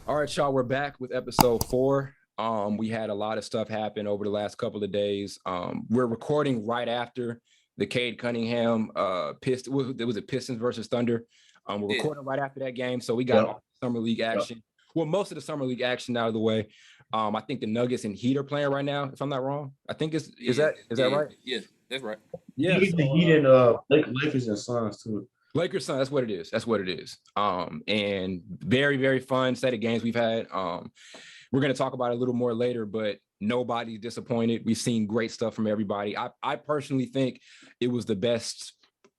All right, y'all, we're back with episode 4. We had a lot of stuff happen over the last couple of days. We're recording right after the Cade Cunningham it was a Pistons versus Thunder. We're recording right after that game, so we got all the summer league action. Well, most of the summer league action out of the way. I think the Nuggets and Heat are playing right now, if I'm not wrong. I think is that right? Yeah, that's right. Yeah, the Heat and Lakers and Suns too. Lakers, Suns, that's what it is. That's what it is. And very, very fun set of games we've had. We're going to talk about it a little more later, but nobody's disappointed. We've seen great stuff from everybody. I personally think it was the best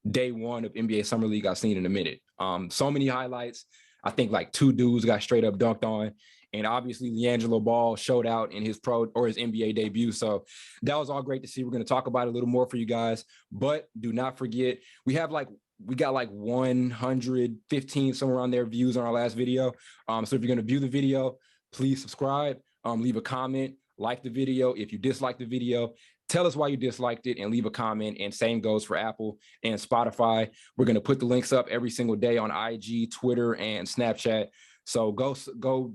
day one of NBA Summer League I've seen in a minute. So many highlights. I think like 2 dudes got straight up dunked on. And obviously, LiAngelo Ball showed out in his pro or his NBA debut. So that was all great to see. We're going to talk about it a little more for you guys. But do not forget, we got like 115 somewhere on their views on our last video. So if you're going to view the video, please subscribe, leave a comment, like the video. If you dislike the video, tell us why you disliked it and leave a comment. And same goes for Apple and Spotify. We're going to put the links up every single day on IG, Twitter, and Snapchat. So go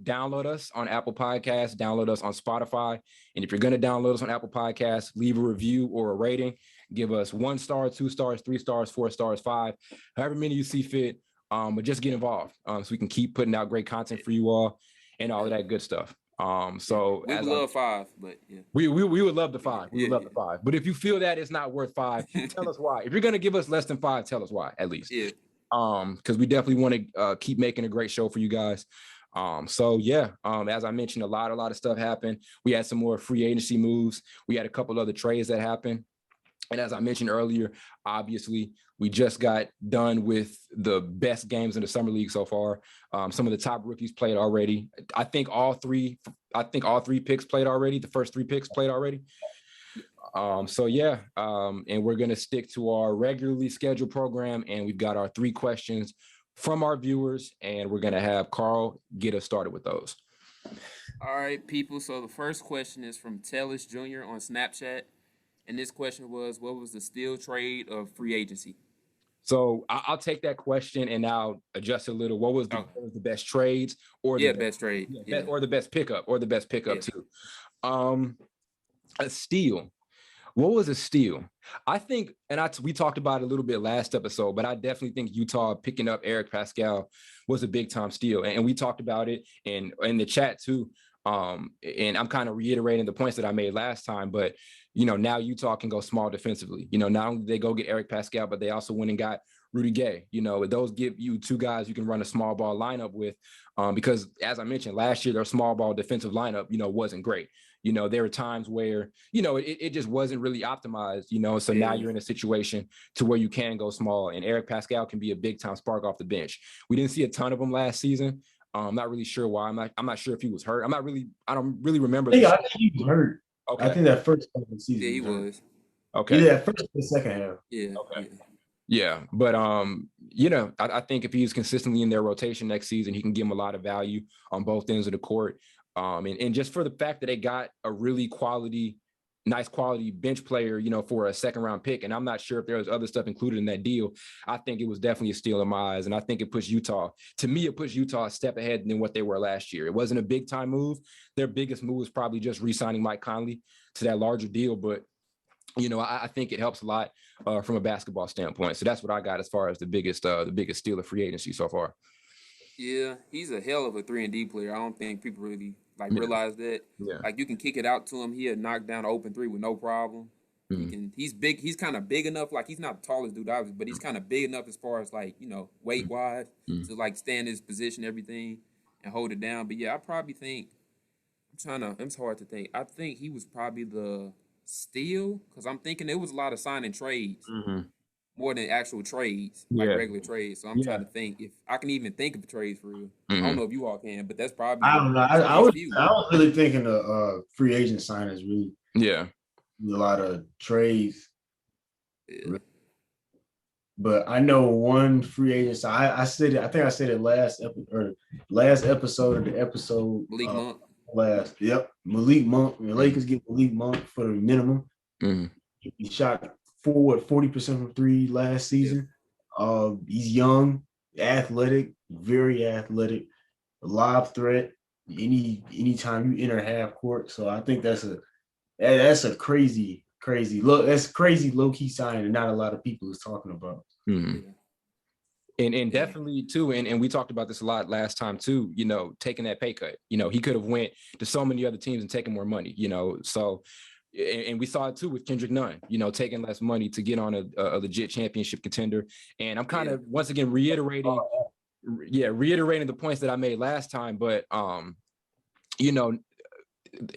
download us on Apple Podcasts, download us on Spotify. And if you're going to download us on Apple Podcasts, leave a review or a rating. Give us 1 star, 2 stars, 3 stars, 4 stars, 5, however many you see fit. But just get involved so we can keep putting out great content for you all and all of that good stuff. So we would love 5, but yeah, we would love the 5. We would love the 5. But if you feel that it's not worth 5, tell us why. If you're gonna give us less than 5, tell us why at least. Yeah. Because we definitely want to keep making a great show for you guys. So yeah, as I mentioned, a lot of stuff happened. We had some more free agency moves. We had a couple other trades that happened. And as I mentioned earlier, obviously, we just got done with the best games in the summer league so far. Some of the top rookies played already. I think all three picks played already. The first 3 picks played already. So yeah, and we're gonna stick to our regularly scheduled program, and we've got our 3 questions from our viewers, and we're gonna have Carl get us started with those. All right, people. So the first question is from Tellis Jr. on Snapchat. And this question was, what was the steal, trade, of free agency? So I'll take that question and I'll adjust a little. What was the best trades or the best trade? Or the best pickup too? A steal. What was a steal? I think, and we talked about it a little bit last episode, but I definitely think Utah picking up Eric Pascal was a big time steal. And we talked about it in the chat too. And I'm kind of reiterating the points that I made last time, but now Utah can go small defensively. Not only they go get Eric Pascal, but they also went and got Rudy Gay. Those give you 2 guys you can run a small ball lineup with, because as I mentioned last year, their small ball defensive lineup, wasn't great. There were times where, it just wasn't really optimized, so now you're in a situation to where you can go small, and Eric Pascal can be a big time spark off the bench. We didn't see a ton of them last season. I'm not really sure why. I'm not sure if he was hurt. I don't really remember. I think he was hurt. Okay. I think that first half of the season. Yeah, he was. Okay. Yeah, first and the second half. Yeah. Okay. Yeah, but I think if he's consistently in their rotation next season, he can give them a lot of value on both ends of the court. And just for the fact that they got a really nice quality bench player, for a 2nd round pick. And I'm not sure if there was other stuff included in that deal. I think it was definitely a steal in my eyes. And I think it puts Utah a step ahead than what they were last year. It wasn't a big time move. Their biggest move was probably just re-signing Mike Conley to that larger deal. But, I think it helps a lot from a basketball standpoint. So that's what I got as far as the biggest steal of free agency so far. Yeah, he's a hell of a 3-and-D player. I don't think people really realize that. Yeah. Like, you can kick it out to him. He'll knock down an open 3 with no problem. Mm-hmm. He's big. He's kind of big enough. Like, he's not the tallest dude, obviously, but he's kind of big enough as far as weight wise to stay in his position, everything, and hold it down. But yeah, I probably think it's hard to think. I think he was probably the steal, because I'm thinking there was a lot of signing trades. Mm-hmm. More than actual trades, regular trades. So I'm trying to think if I can even think of trades for real. I don't know if you all can, but that's probably. I don't know. I was really thinking of free agent signings. Really, a lot of trades. Yeah. But I know one free agent. I said it. I think I said it last episode of the episode. Malik Monk. Malik Monk. The Lakers get Malik Monk for the minimum. Mm-hmm. He shot 40% from 3 last season. He's young, athletic, very athletic, a lob threat. anytime you enter half court. So I think that's a crazy look. That's crazy low key signing, and not a lot of people is talking about. Mm-hmm. And definitely too, and we talked about this a lot last time too, taking that pay cut. He could have went to so many other teams and taken more money, so and we saw it too with Kendrick Nunn, taking less money to get on a legit championship contender. And I'm kind of once again reiterating the points that I made last time, but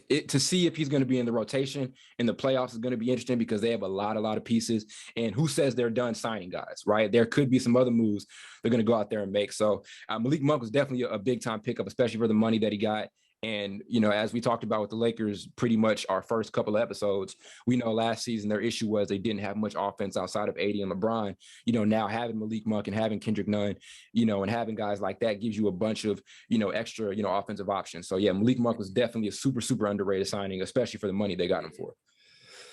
to see if he's going to be in the rotation in the playoffs is going to be interesting because they have a lot of pieces. And who says they're done signing guys, right? There could be some other moves they're going to go out there and make. So Malik Monk was definitely a big time pickup, especially for the money that he got. And, as we talked about with the Lakers, pretty much our first couple of episodes, we know last season their issue was they didn't have much offense outside of AD and LeBron. Now having Malik Monk and having Kendrick Nunn, and having guys like that gives you a bunch of, extra, offensive options. So, yeah, Malik Monk was definitely a super, super underrated signing, especially for the money they got him for.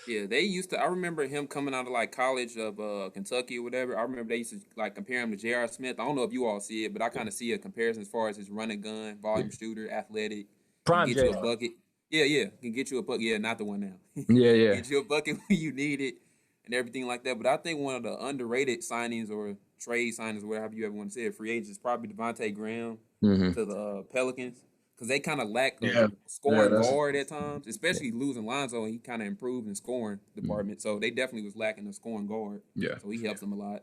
Yeah, I remember him coming out of like college of Kentucky or whatever. I remember they used to like compare him to J.R. Smith. I don't know if you all see it, but I kind of see a comparison as far as his running gun, volume shooter, athletic. Prime get you a bucket. Yeah. Can get you a bucket. Yeah, not the one now. Yeah. Get you a bucket when you need it and everything like that. But I think one of the underrated signings or trade signings, or whatever you ever want to say it, free agents, is probably Devontae Graham to the Pelicans. Because they kind of lack a scoring guard at times, especially losing Lonzo, and he kind of improved in scoring department. So they definitely was lacking a scoring guard. Yeah. So he helps them a lot.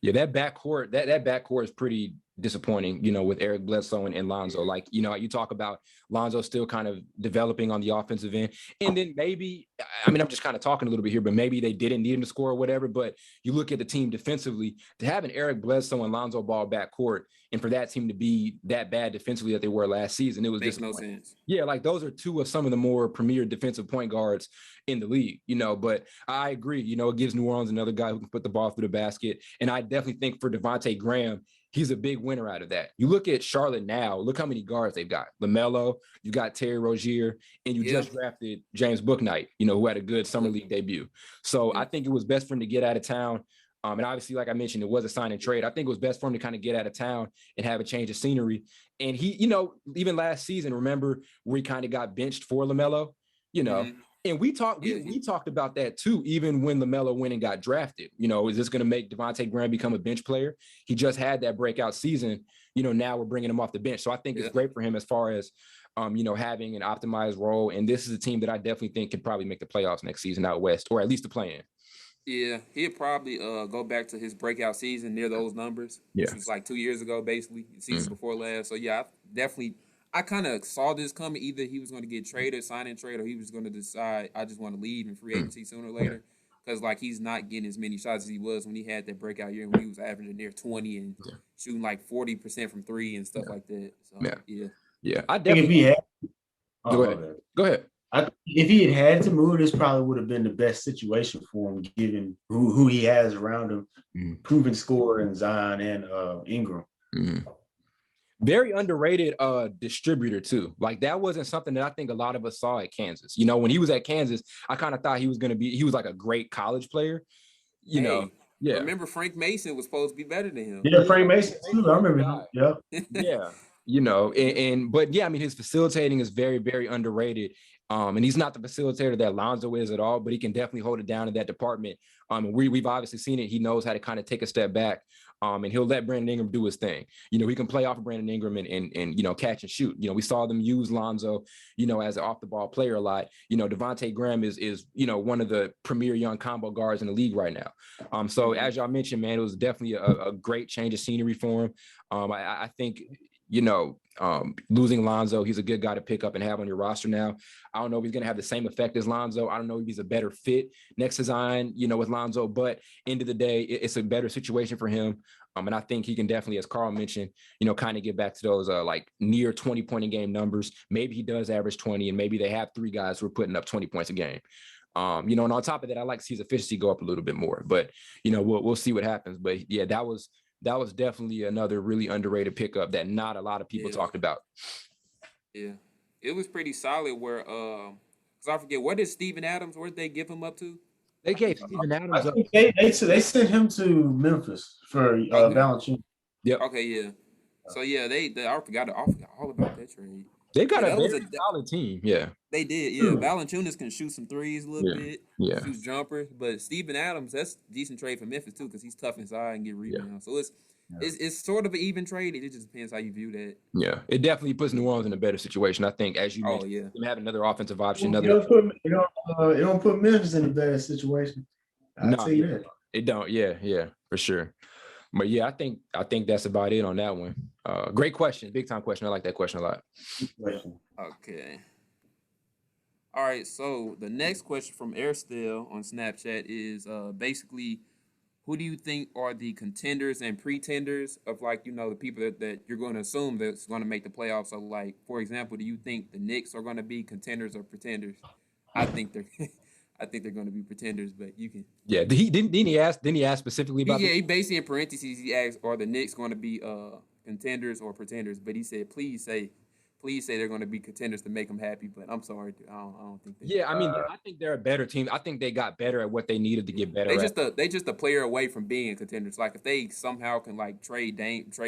Yeah, that backcourt, that backcourt is pretty disappointing, with Eric Bledsoe and Lonzo. Like, you talk about Lonzo still kind of developing on the offensive end. And then maybe, I'm just kind of talking a little bit here, but maybe they didn't need him to score or whatever. But you look at the team defensively, to have an Eric Bledsoe and Lonzo Ball backcourt, and for that team to be that bad defensively that they were last season, it was makes no sense. Yeah, like those are two of some of the more premier defensive point guards in the league, but I agree, it gives New Orleans another guy who can put the ball through the basket. And I definitely think for Devontae Graham, he's a big winner out of that. You look at Charlotte now, look how many guards they've got. LaMelo, you got Terry Rozier, and you just drafted James Bouknight, who had a good summer league debut. So I think it was best for him to get out of town. And obviously, like I mentioned, it was a sign and trade. I think it was best for him to kind of get out of town and have a change of scenery. And he, even last season, remember where he kind of got benched for LaMelo, And we talked about that too, even when LaMelo went and got drafted. Is this going to make Devontae Graham become a bench player? He just had that breakout season. Now we're bringing him off the bench. So I think it's great for him as far as, having an optimized role. And this is a team that I definitely think could probably make the playoffs next season out west, or at least the play-in. Yeah, he'll probably go back to his breakout season near those numbers, which was like 2 years ago, basically, season before last. So, yeah, I kind of saw this coming. Either he was going to get traded, sign and trade, or he was going to decide, I just want to leave in free agency sooner or later. Because, like, he's not getting as many shots as he was when he had that breakout year, when he was averaging near 20 and shooting like 40% from three and stuff like that. So, yeah. I definitely. Go ahead. If he had to move, this probably would have been the best situation for him, given who he has around him, proven scorer in Zion and Ingram. Very underrated distributor too. Like that wasn't something that I think a lot of us saw at Kansas. When he was at Kansas, I kind of thought he was like a great college player. Remember Frank Mason was supposed to be better than him. Yeah, Frank Mason too. I remember him. Yeah. But his facilitating is very, very underrated. And he's not the facilitator that Lonzo is at all, but he can definitely hold it down in that department. And we've obviously seen it. He knows how to kind of take a step back. And he'll let Brandon Ingram do his thing. He can play off of Brandon Ingram and catch and shoot. We saw them use Lonzo, as an off the ball player a lot. Devontae Graham is one of the premier young combo guards in the league right now. So as y'all mentioned, man, it was definitely a great change of scenery for him. I think, losing Lonzo, he's a good guy to pick up and have on your roster now. I don't know if he's going to have the same effect as Lonzo. I don't know if he's a better fit next to Zion, with Lonzo, but end of the day, it's a better situation for him. And I think he can definitely, as Carl mentioned, kind of get back to those like near 20-point a game numbers. Maybe he does average 20, and maybe they have three guys who are putting up 20 points a game. And on top of that, I like to see his efficiency go up a little bit more, but we'll see what happens. But yeah, that was definitely another really underrated pickup that not a lot of people talked about. Yeah, it was pretty solid. Where because I forget, what did Steven Adams? Where did they give him up to? They gave Steven Adams up. They sent him to Memphis for Valanciunas. Yep. Okay, yeah. So yeah, they I forgot all about that trade. They got Yeah, a that was very solid team. Yeah. they did. Yeah, Valanciunas can shoot some threes a little Yeah. bit, Yeah. shoots jumpers. But Steven Adams, that's a decent trade for Memphis too, because he's tough inside and get Yeah. rebounds. So it's sort of an even trade. It just depends how you view that. Yeah. It definitely puts New Orleans in a better situation. I think, as you Oh mentioned, yeah. them having another offensive option, It another. don't put Memphis in a bad situation. I'll No, tell you that. it don't. Yeah. Yeah. For sure. But yeah, I think that's about it on that one. Great question, big time question. I like that question a lot. Okay. All right. So the next question from Airstill on Snapchat is basically, who do you think are the contenders and pretenders of, like, the people that you're going to assume that's going to make the playoffs? So, like, for example, do you think the Knicks are going to be contenders or pretenders? I think they're I think they're going to be pretenders, but you can. Yeah, didn't he ask specifically about He basically in parentheses he asked, are the Knicks going to be contenders or pretenders? But he said, please say they're going to be contenders to make them happy. But I'm sorry, I don't think they. Yeah, I mean, I think they're a better team. I think they got better at what they needed to get better. They just a player away from being contenders. Like, if they somehow can, like, trade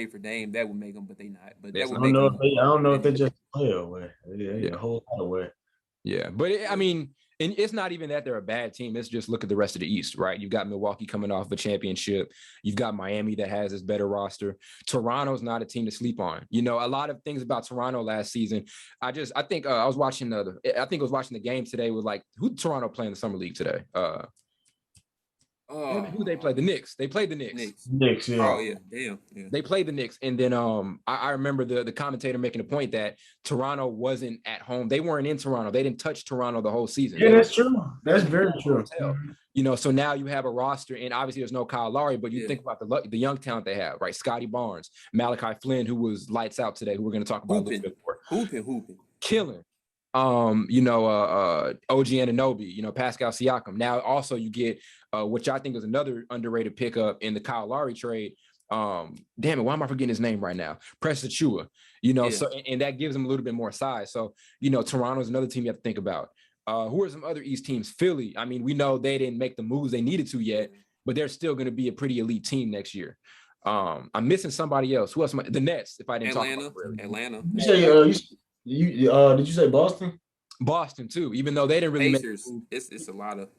for Dame, that would make them. But they not. But that would make them. I don't know if they just play away. Yeah, a whole lot away. Yeah, but I mean, and it's not even that they're a bad team. It's just look at the rest of the East, right? You've got Milwaukee coming off a championship. You've got Miami that has this better roster. Toronto's not a team to sleep on. A lot of things about Toronto last season. I think I was watching the game today with, like, who Toronto playing in the summer league today? Who they played? The Knicks. They played the Knicks. Knicks, yeah. Oh yeah, damn. Yeah. They played the Knicks, and then I remember the commentator making a point that Toronto wasn't at home. They weren't in Toronto. They didn't touch Toronto the whole season. Yeah, that's true. That's very true. So now you have a roster, and obviously there's no Kyle Lowry, but you think about the young talent they have, right? Scotty Barnes, Malachi Flynn, who was lights out today, who we're going to talk about a little bit more. Hooping. Killing. OG Anunoby, Pascal Siakam. Now also you get which I think is another underrated pickup in the Kyle Lowry trade. Damn it, why am I forgetting his name right now? Precious Achiuwa, so and that gives them a little bit more size. So, Toronto's another team you have to think about. Who are some other East teams? Philly. I mean, we know they didn't make the moves they needed to yet, but they're still going to be a pretty elite team next year. I'm missing somebody else. Who else? The Nets, if I didn't talk about Atlanta. You say did you say Boston? Boston too, even though they didn't really Pacers. It's a lot of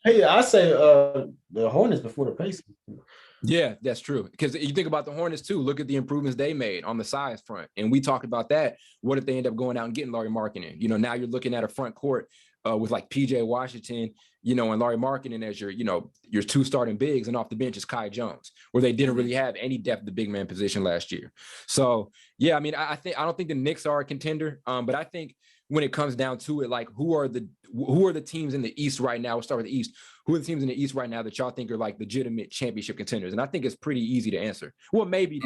Hey, I say the Hornets before the Pacers. Yeah, that's true. Because you think about the Hornets too. Look at the improvements they made on the size front, and we talked about that. What if they end up going out and getting Lauri Markkanen? Now you're looking at a front court with, like, PJ Washington, and Lauri Markkanen as your two starting bigs, and off the bench is Kai Jones, where they didn't really have any depth at the big man position last year. So yeah, I mean, I don't think the Knicks are a contender, but I think when it comes down to it, like, who are the teams in the East right now? We'll start with the East. Who are the teams in the East right now that y'all think are, like, legitimate championship contenders? And I think it's pretty easy to answer. Well, maybe.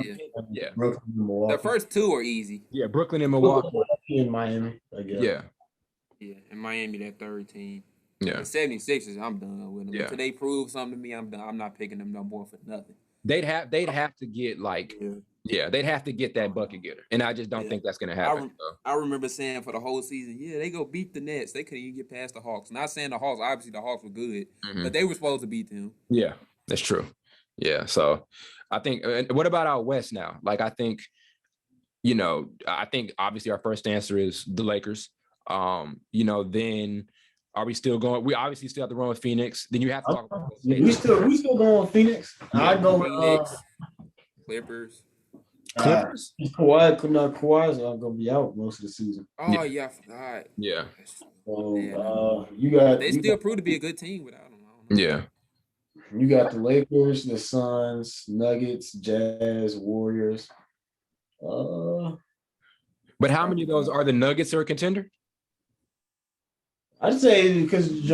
Yeah. Brooklyn and Milwaukee. The first two are easy. Yeah, Brooklyn and Milwaukee. And Miami, I guess. Yeah. Yeah, and Miami, that third team. Yeah. The 76ers, I'm done with them. Yeah. Until they prove something to me, I'm done. I'm not picking them no more for nothing. They'd have to get, like, they'd have to get that bucket getter. And I just don't think that's going to happen. I remember saying for the whole season, they go beat the Nets. They couldn't even get past the Hawks. Not saying the Hawks, obviously the Hawks were good, but they were supposed to beat them. Yeah, that's true. Yeah, so I think, what about out West now? Like, I think obviously our first answer is the Lakers. Then are we still going? We obviously still have to run with Phoenix. Then you have to talk about we still going with Phoenix. I go Phoenix, Clippers. Kawhi's gonna be out most of the season. Oh yeah, I forgot. Yeah. So they still prove to be a good team without them. Yeah. You got the Lakers, the Suns, Nuggets, Jazz, Warriors. But how many of those are the Nuggets are a contender? I'd say because you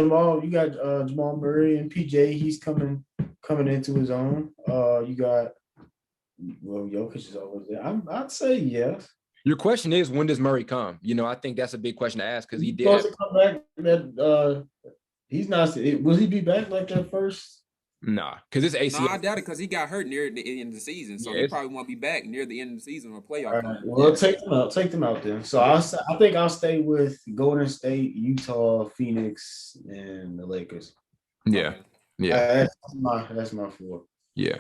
got Jamal Murray and PJ. He's coming into his own. You got Jokic is always there. I'd say yes. Your question is, when does Murray come? I think that's a big question to ask because he did. Supposed to come back. He's not. Will he be back like that first? Nah, because it's ACL. No, I doubt it because he got hurt near the end of the season, so he probably won't be back near the end of the season or playoff. Right. Well, take them out then. So I think I'll stay with Golden State, Utah, Phoenix, and the Lakers. Yeah, yeah. That's my four. Yeah,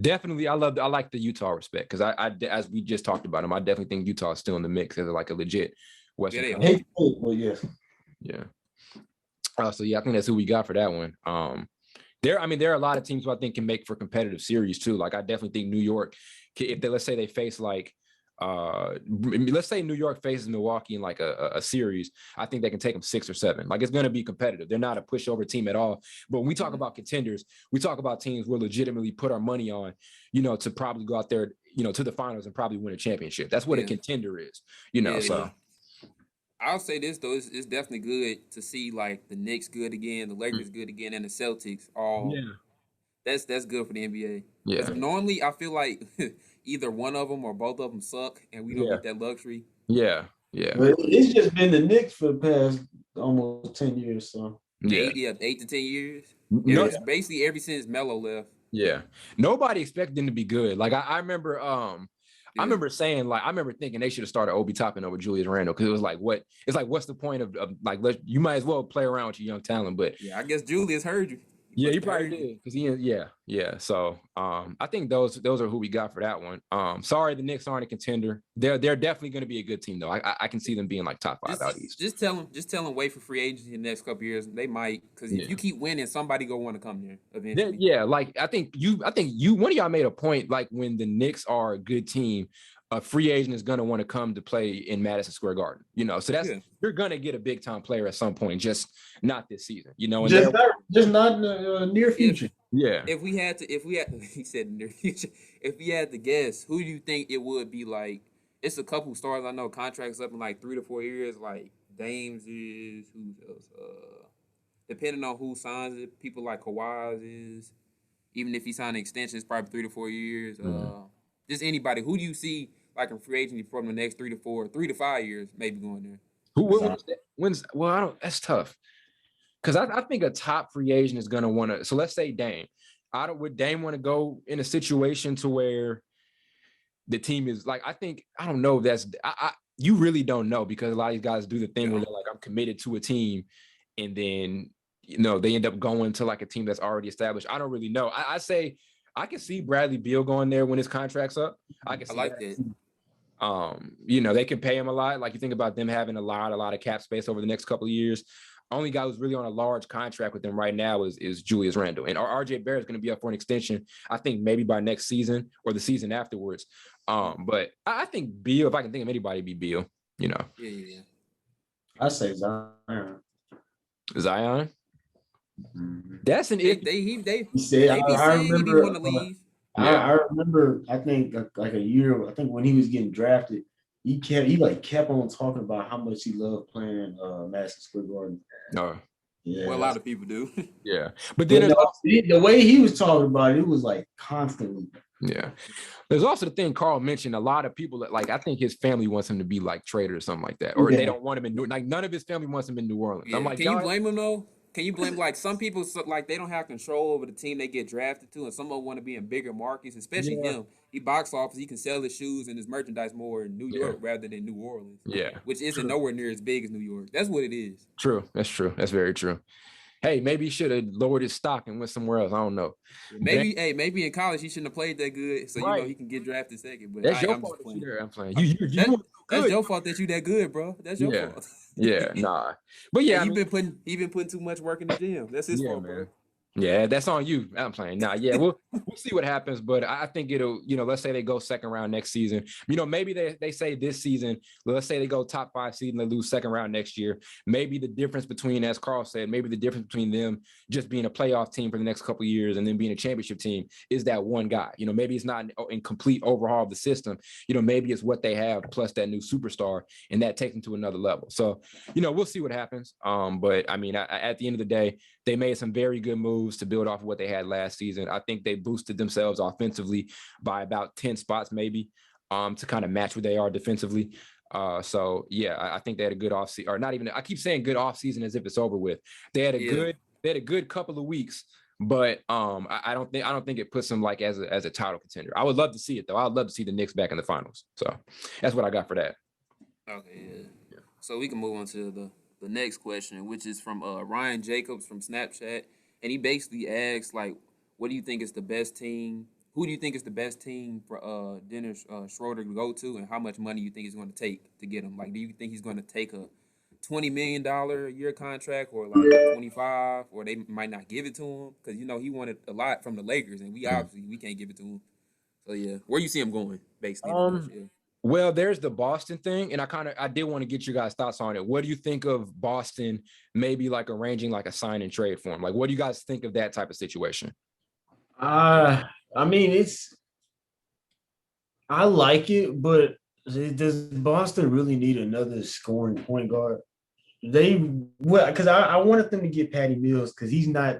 definitely. I like the Utah respect because as we just talked about them, I definitely think Utah is still in the mix as like a legit Western Yeah, Conference. Well, yes. Yeah. So yeah, I think that's who we got for that one. There are a lot of teams who I think can make for competitive series too. Like I definitely think New York, if they let's say they face like let's say New York faces Milwaukee in like a series, I think they can take them 6 or 7. Like it's going to be competitive. They're not a pushover team at all. But when we talk about contenders, we talk about teams we'll legitimately put our money on, to probably go out there, to the finals and probably win a championship. That's what a contender is, so. I'll say this though, it's definitely good to see like the Knicks good again, the Lakers good again, and the Celtics all. Yeah. That's good for the NBA. Yeah. Because normally I feel like either one of them or both of them suck, and we don't Yeah. get that luxury. Yeah. Yeah. But it's just been the Knicks for the past almost 10 years. So Yeah. 8 to 10 years. No, Basically ever since Melo left. yeah. Nobody expected them to be good. Like I remember I Yeah. remember saying like I remember thinking they should have started Obi Toppin over Julius Randle because it was like what's the point of like you might as well play around with your young talent, but Yeah, I guess Julius heard you. yeah, he probably did because yeah. So I think those are who we got for that one. Sorry, the Knicks aren't a contender. They're definitely going to be a good team though. I can see them being like top 5 out east. Just tell them wait for free agency in the next couple years. They might because if you keep winning, somebody gonna want to come there eventually. Yeah, like I think you one of y'all made a point like when the Knicks are a good team, a free agent is going to want to come to play in Madison Square Garden, so that's you're going to get a big time player at some point, just not this season, and just not in the near future. If we had he said near future, if we had to guess, who do you think it would be? Like it's a couple stars I know contracts up in like 3 to 4 years, like Dames is, who else? Depending on who signs it, people like Kawhi is, even if he signed an extension, it's probably 3 to 4 years. Just anybody. Who do you see like in free agency from the next 3 to 5 years, maybe going there? Well, I don't. That's tough because I think a top free agent is going to want to. So let's say Dame. Would Dame want to go in a situation to where the team is like? I don't know. You really don't know because a lot of these guys do the thing where they're like, I'm committed to a team, and then they end up going to like a team that's already established. I don't really know. I say I can see Bradley Beal going there when his contract's up. I can see that. They can pay him a lot. Like you think about them having a lot of cap space over the next couple of years. Only guy who's really on a large contract with them right now is Julius Randle. And RJ Barrett's going to be up for an extension, I think maybe by next season or the season afterwards. But I think Beal, if I can think of anybody, be Beal, Yeah. I say Zion. Zion? Mm-hmm. That's an if. He said, I remember, want to leave. I remember, I think like a year, I think when he was getting drafted, he kept on talking about how much he loved playing Madison Square Garden. No. Yeah. Well, a lot of people do. Yeah. But then the way he was talking about it was like constantly. Yeah. There's also the thing Carl mentioned, a lot of people that like I think his family wants him to be like Shroeder or something like that. Or they don't want him in like none of his family wants him in New Orleans. Yeah. I'm like, can you blame him though? Can you blame like some people like they don't have control over the team they get drafted to, and some of them want to be in bigger markets, especially him. He box office, he can sell his shoes and his merchandise more in New York rather than New Orleans. Yeah. Which isn't nowhere near as big as New York. That's what it is. True. That's true. That's very true. Hey, maybe he should have lowered his stock and went somewhere else. I don't know. Maybe in college he shouldn't have played that good, so he can get drafted second. But that's your fault that you there. I'm playing. That's your fault that you that good, bro. That's your fault. Yeah, nah. But yeah, he been putting too much work in the gym. That's his fault, man. Bro. Yeah, that's on you. I'm playing. Nah, yeah, we'll see what happens. But I think it'll, let's say they go second round next season. Maybe they say this season, let's say they go top 5 seed and they lose second round next year. Maybe the difference between, as Carl said, maybe the difference between them just being a playoff team for the next couple of years and then being a championship team is that one guy. Maybe it's not in complete overhaul of the system. Maybe it's what they have plus that new superstar, and that takes them to another level. So, we'll see what happens. But I mean, at the end of the day, they made some very good moves to build off of what they had last season. I think they boosted themselves offensively by about 10 spots, maybe, to kind of match where they are defensively. So yeah, I think they had a good offseason, or not even. I keep saying good offseason as if it's over with. They had a good couple of weeks, but I don't think it puts them like as a title contender. I would love to see it though. I would love to see the Knicks back in the finals. So that's what I got for that. Okay, yeah. So we can move on to the next question, which is from Ryan Jacobs from Snapchat. And he basically asks, like, what do you think is the best team? Who do you think is the best team for Dennis Schroeder to go to, and how much money you think he's going to take to get him? Like, do you think he's going to take a $20 million a year contract, or like 25, or they might not give it to him because he wanted a lot from the Lakers, and we obviously we can't give it to him. So yeah, where you see him going basically? Well, there's the Boston thing, and I did want to get your guys' thoughts on it. What do you think of Boston maybe like arranging like a sign and trade for him? Like, what do you guys think of that type of situation? I mean, I like it, but does Boston really need another scoring point guard? Because I wanted them to get Patty Mills because he's not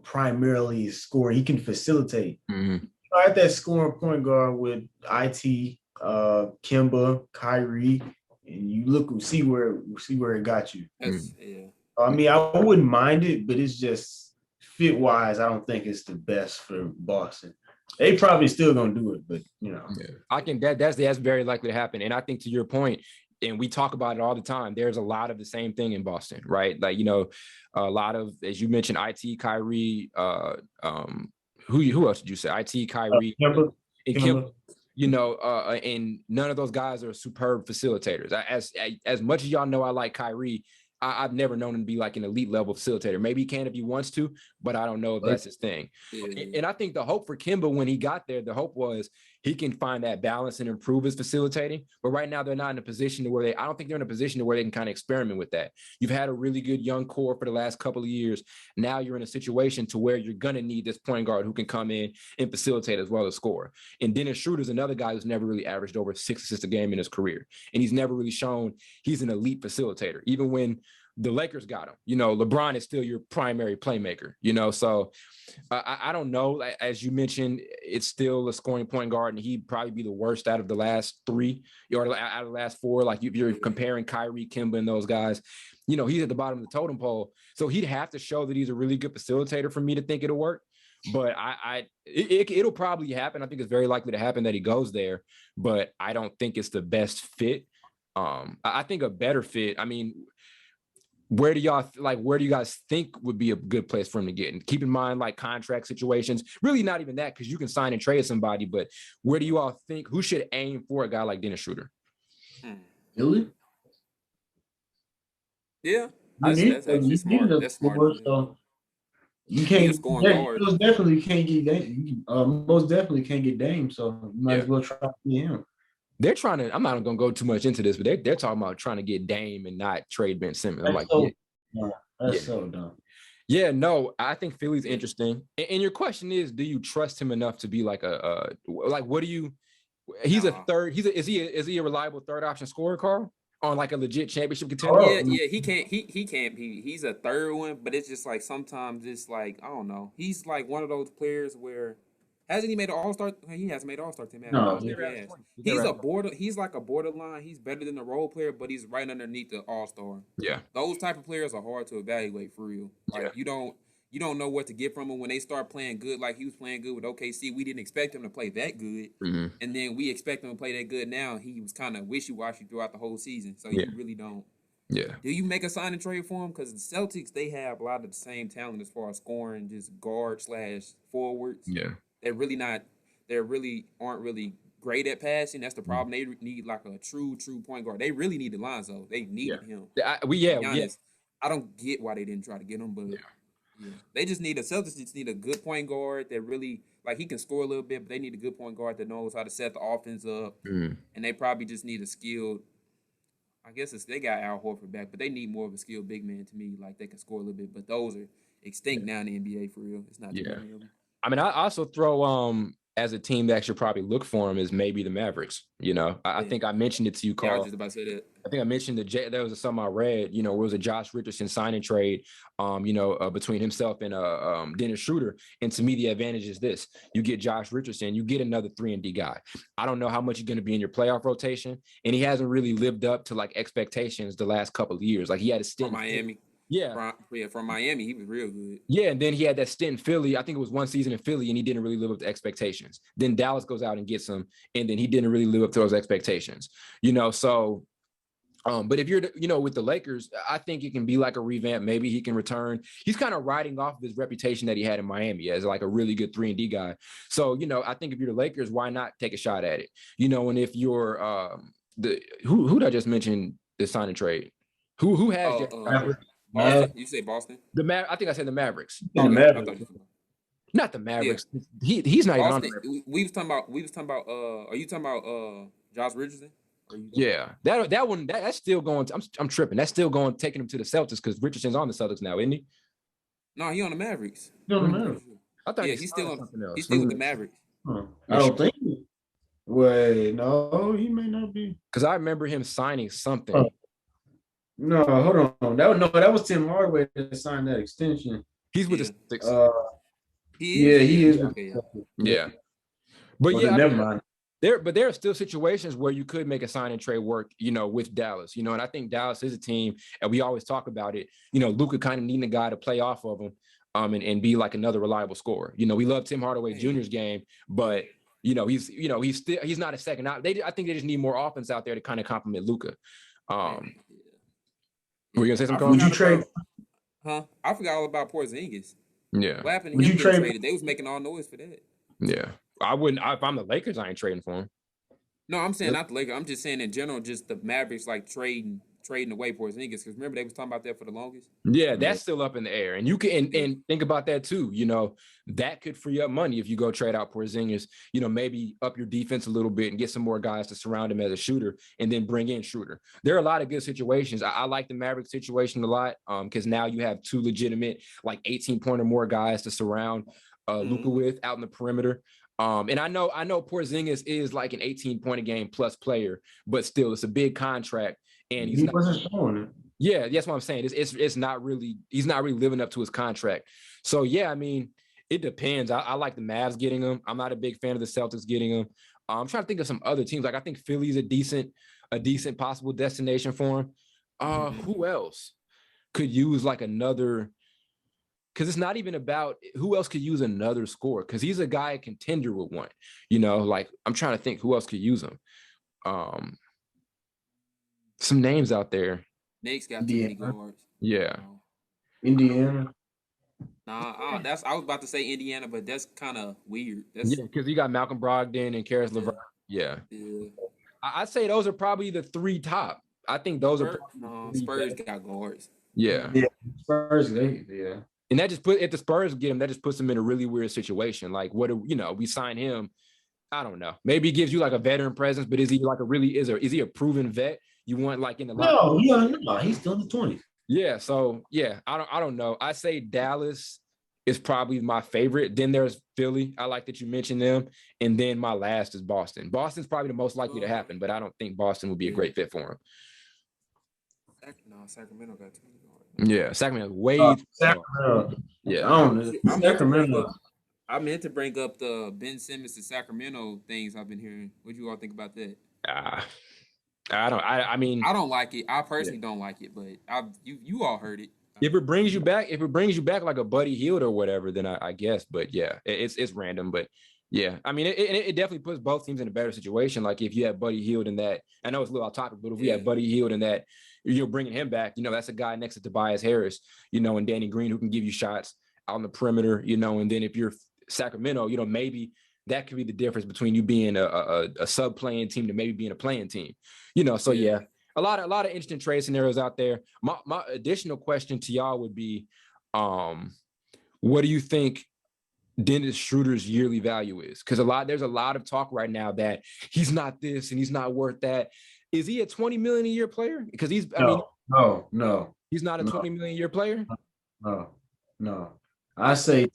primarily a scorer. He can facilitate. Mm-hmm. I had that scoring point guard with IT, Kemba, Kyrie, and you see where it got you. Yeah. I mean, I wouldn't mind it, but it's just fit wise. I don't think it's the best for Boston. They probably still gonna do it, but I think that's very likely to happen. And I think to your point, and we talk about it all the time, there's a lot of the same thing in Boston, right? Like, a lot of, as you mentioned, IT, Kyrie, who else did you say? IT, Kyrie, Kemba. And Kemba. And none of those guys are superb facilitators. As much as y'all know, I like Kyrie. I've never known him to be like an elite level facilitator. Maybe he can if he wants to, but I don't know if that's his thing. Yeah. And I think the hope for Kemba when he got there, the hope was he can find that balance and improve his facilitating. But right now they're not in a position to where I don't think they're in a position to where they can kind of experiment with that. You've had a really good young core for the last couple of years. Now you're in a situation to where you're going to need this point guard who can come in and facilitate as well as score. And Dennis Schroeder is another guy who's never really averaged over 6 assists a game in his career. And he's never really shown he's an elite facilitator, even when the Lakers got him. LeBron is still your primary playmaker, so I don't know. As you mentioned, it's still a scoring point guard, and he'd probably be the worst out of the last 3 or out of the last 4. Like if you're comparing Kyrie, Kemba, and those guys, he's at the bottom of the totem pole. So he'd have to show that he's a really good facilitator for me to think it'll work. But it'll probably happen. I think it's very likely to happen that he goes there, but I don't think it's the best fit. I think a better fit, I mean, where do you guys think would be a good place for him to get? And keep in mind, like contract situations, really not even that, because you can sign and trade somebody, but where do you all think, who should aim for a guy like Dennis Schroeder? Really? Yeah. That's actually smart. That's smart. So you can't most definitely can't get Dame. Most definitely can't get Dame, so you might as well try to get him. They're trying to, I'm not going to go too much into this, but they're talking about trying to get Dame and not trade Ben Simmons. I'm like, that's so dumb. Yeah, no, I think Philly's interesting. And your question is, do you trust him enough to be like what do you, he's a third, is he a reliable third option scorer, Carl? On like a legit championship contender? Yeah, he can't be. He's a third one, but it's just like sometimes it's like, I don't know. He's like one of those players where, hasn't he made an all-star? He hasn't made an all-star team. No, He's like a borderline. He's better than a role player, but he's right underneath the all-star. Yeah, those type of players are hard to evaluate for real. Like you don't know what to get from him when they start playing good. Like he was playing good with OKC. We didn't expect him to play that good, and then we expect him to play that good now. He was kind of wishy-washy throughout the whole season. So you really don't. Yeah. Do you make a sign and trade for him? Because the Celtics, they have a lot of the same talent as far as scoring, just guard/forwards. Yeah. They really aren't really great at passing. That's the problem. They need like a true point guard. They really need Lonzo. They need him. I don't get why they didn't try to get him, but they just need Celtics just need a good point guard that really, like, he can score a little bit, but they need a good point guard that knows how to set the offense up. And they probably just need a skilled, I guess they got Al Horford back, but they need more of a skilled big man to me. Like, they can score a little bit, but those are extinct now in the NBA for real. It's not too many of them. I mean, I also throw as a team that should probably look for him is maybe the Mavericks. I think I mentioned it to you, Carl. I was just about to say that. I think I mentioned there was something I read, where it was a Josh Richardson signing trade, between himself and Dennis Schroeder. And to me, the advantage is this: you get Josh Richardson, you get another 3-and-D guy. I don't know how much he's going to be in your playoff rotation, and he hasn't really lived up to like expectations the last couple of years. Like he had a stint from Miami. From Miami, he was real good. Yeah, and then he had that stint in Philly. I think it was one season in Philly, and he didn't really live up to expectations. Then Dallas goes out and gets him, and then he didn't really live up to those expectations. So But if you're, with the Lakers, I think it can be like a revamp. Maybe he can return. He's kind of riding off of his reputation that he had in Miami as like a really good 3-and-D guy. So, I think if you're the Lakers, why not take a shot at it? And if you're who did I just mention the sign and trade? Who has Boston? You say Boston? I think I said the Mavericks. The Mavericks. Not the Mavericks. Yeah. He's not Boston, even on the we was talking about are you talking about Josh Richardson? Yeah, that one that's still going. I'm tripping. That's still going, taking him to the Celtics because Richardson's on the Celtics now, isn't he? No, he on the Mavericks. I thought he's still with the Mavericks. I don't think. Wait, no, he may not be. Because I remember him signing something. No, hold on. That was Tim Hardaway that signed that extension. He's with the Celtics. He is. Yeah. But never mind. There are still situations where you could make a sign and trade work, with Dallas, and I think Dallas is a team, and we always talk about it. Luka kind of needing a guy to play off of him, and be like another reliable scorer. We love Tim Hardaway Jr.'s game, but he's not a second out. I think they just need more offense out there to kind of complement Luka. Were you gonna say something? Would you trade? I forgot all about Porzingis. Yeah. What happened to him getting traded? They was making all noise for that. Yeah. I wouldn't. If I'm the Lakers, I ain't trading for him. No, I'm saying not the Lakers. I'm just saying in general, just the Mavericks like trading away Porzingis. Because remember they was talking about that for the longest. Yeah, that's still up in the air, and you can and think about that too. That could free up money if you go trade out Porzingis. Maybe up your defense a little bit and get some more guys to surround him as a shooter, and then bring in Shroeder. There are a lot of good situations. I like the Mavericks situation a lot because now you have two legitimate 18-point or more guys to surround Luka with out in the perimeter. And I know Porzingis is like an 18-point a game plus player, but still it's a big contract, and he wasn't showing it. Yeah, that's what I'm saying. It's not really, he's not really living up to his contract. So yeah, I mean, it depends. I like the Mavs getting him. I'm not a big fan of the Celtics getting him. I'm trying to think of some other teams. I think Philly's a decent possible destination for him. Who else could use another? Because it's not even about who else could use another score. Because he's a guy, a contender would want. I'm trying to think who else could use him. Some names out there. Nate's got too many guards. Yeah. Indiana. Nah, I was about to say Indiana, but that's kind of weird. Because you got Malcolm Brogdon and Karis LeVert. Yeah. I'd say those are probably the three top. I think those are. Spurs got guards. Yeah. Yeah. Spurs, And that just if the Spurs get him, that just puts him in a really weird situation. We sign him. I don't know. Maybe he gives you a veteran presence, but is he is he a proven vet? You want in the no, he's still in the 20s. Yeah. So yeah, I don't know. I say Dallas is probably my favorite. Then there's Philly. I like that you mentioned them. And then my last is Boston. Boston's probably the most likely to happen, but I don't think Boston would be a great fit for him. No, Sacramento got 20. Yeah, Sacramento way Sacramento. Yeah. Sacramento. I meant to bring up the Ben Simmons to Sacramento things I've been hearing. What do you all think about that? I mean, I don't like it. I personally don't like it, but you all heard it. If it brings you back like a Buddy Hield or whatever, then I guess. But yeah, it's random. But yeah, I mean, it definitely puts both teams in a better situation. Like if you have Buddy Hield in that, I know it's a little off topic, but if we have Buddy Hield in that, bringing him back, that's a guy next to Tobias Harris, and Danny Green who can give you shots out on the perimeter, and then if you're Sacramento, maybe that could be the difference between you being a sub-playing team to maybe being a playing team, So yeah, a lot of interesting trade scenarios out there. My additional question to y'all would be, what do you think Dennis Schroeder's yearly value is? Because there's a lot of talk right now that he's not this and he's not worth that. Is he a $20 million a year player? Because no. He's not a $20 million a year player? No. I say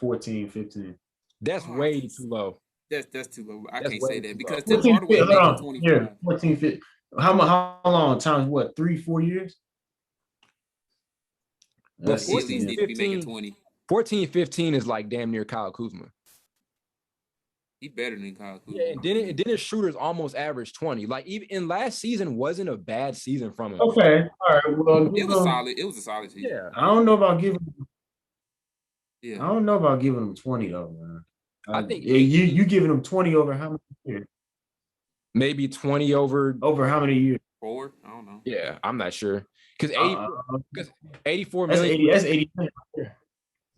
14, 15. That's way too low. That's too low. I can't say that because Tim Hardaway making 25. 14, 15. How long? Times what? 3-4 years? But 14, need to be making 20. 14, 15 is like damn near Kyle Kuzma. He's better than Kyle Kuzma. Yeah, and Dennis Schroeder's almost averaged 20. Even in last season wasn't a bad season from him. Okay, all right. Well, it was solid. It was a solid season. Yeah. I don't know about giving. Yeah. I don't know about giving him 20 though, man. I think you giving him 20 over how many years? maybe 20 over how many years? 4? I don't know. Yeah, I'm not sure because Uh, 84 that's million. 80. That's 80.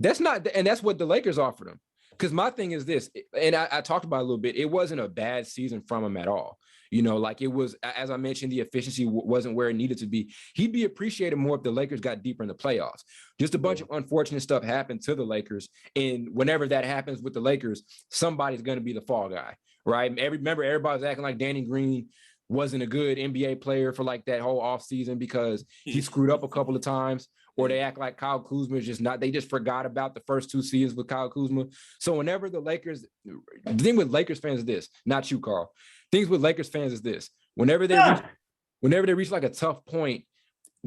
That's not, and that's what the Lakers offered him. Because my thing is this, and I talked about it a little bit. It wasn't a bad season from him at all. You know, like it was, as I mentioned, the efficiency wasn't where it needed to be. He'd be appreciated more if the Lakers got deeper in the playoffs. Just a bunch of unfortunate stuff happened to the Lakers. And whenever that happens with the Lakers, somebody's going to be the fall guy, right? Remember, everybody's acting like Danny Green wasn't a good NBA player for like that whole offseason because he screwed up a couple of times. Or they act like Kyle Kuzma is just not, they just forgot about the first 2 seasons with Kyle Kuzma. So whenever the thing with Lakers fans is this, not you, Carl. Things with Lakers fans is this. Whenever they reach like a tough point,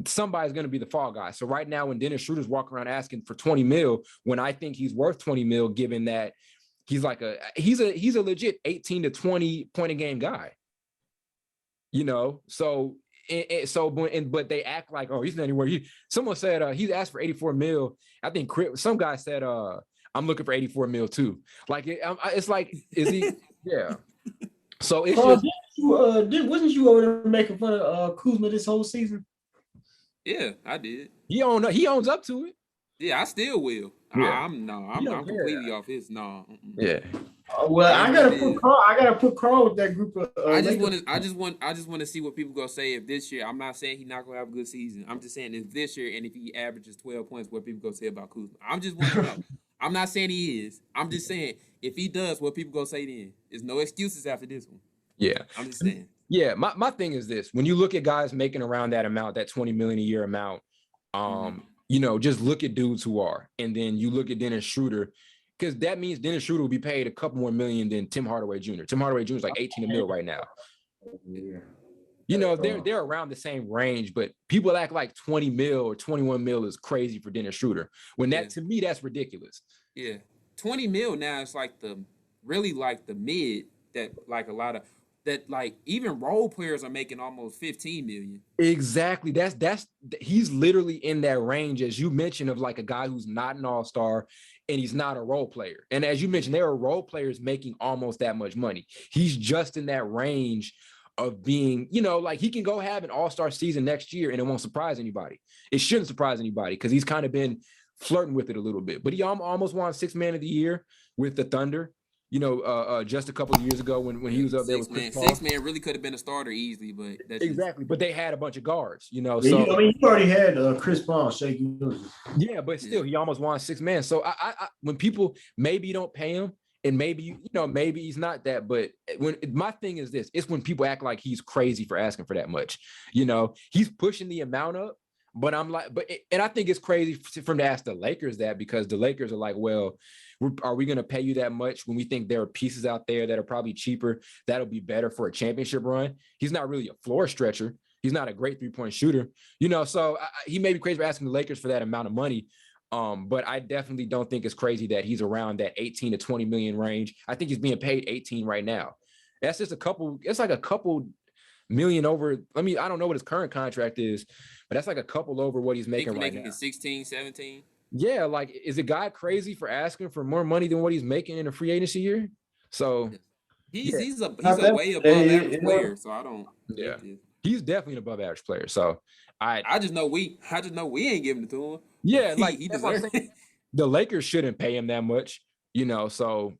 somebody's going to be the fall guy. So right now, when Dennis Schroeder's walking around asking for 20 mil, when I think he's worth 20 mil, given that he's a legit 18 to 20 point a game guy. You know, but they act like, oh, he's not anywhere. Someone said he's asked for 84 mil. I think some guy said I'm looking for 84 mil too. Like it's like, is he? Yeah. So it's just. Wasn't you over there making fun of Kuzma this whole season? Yeah, I did. He owns up to it. Yeah, I still will. Yeah. I'm completely off his. No. Yeah. Well, I gotta put Carl with that group of. I just want to see what people gonna say if this year. I'm not saying he's not gonna have a good season. I'm just saying if this year and if he averages 12 points, what people gonna say about Kuzma. I'm just want to know. I'm not saying he is. I'm just saying if he does, what people gonna say then. There's no excuses after this one. Yeah. I'm just saying. Yeah, my thing is this: when you look at guys making around that amount, that 20 million a year amount, you know, just look at dudes who are, and then you look at Dennis Schroeder. Because that means Dennis Schroeder will be paid a couple more million than Tim Hardaway Jr. Tim Hardaway Jr. is like 18 mil right now. Yeah. You know, they're around the same range, but people act like 20 mil or 21 mil is crazy for Dennis Schroeder. When to me, that's ridiculous. Yeah. 20 mil now is like the mid that like a lot of that like even role players are making almost 15 million. Exactly. He's literally in that range, as you mentioned, of like a guy who's not an all-star and he's not a role player. And as you mentioned, there are role players making almost that much money. He's just in that range of being, you know, like he can go have an all-star season next year and it won't surprise anybody. It shouldn't surprise anybody because he's kind of been flirting with it a little bit. But he almost won 6th man of the year with the Thunder. You know, just a couple of years ago when he was up there with Chris Paul. 6 man really could have been a starter easily, but that's exactly. But they had a bunch of guards, you know. Yeah, so I mean, you already had Chris Paul, Shake. Yeah, but still, he almost won 6 man. So I when people maybe don't pay him, and maybe maybe he's not that, but when my thing is this, it's when people act like he's crazy for asking for that much. You know, he's pushing the amount up. But I'm like, and I think it's crazy for him to ask the Lakers that because the Lakers are like, well, are we going to pay you that much when we think there are pieces out there that are probably cheaper that'll be better for a championship run? He's not really a floor stretcher. He's not a great 3-point shooter, you know. So he may be crazy for asking the Lakers for that amount of money. But I definitely don't think it's crazy that he's around that 18 to 20 million range. I think he's being paid 18 right now. That's just it's like a couple million over. I don't know what his current contract is, but that's like a couple over what he's making right now. 16, 17. Yeah, like is a guy crazy for asking for more money than what he's making in a free agency year? So he's a way above average player. So I don't. Yeah, he's definitely an above average player. So I just know we ain't giving it to him. Yeah, like he deserves it. The Lakers shouldn't pay him that much, you know. So,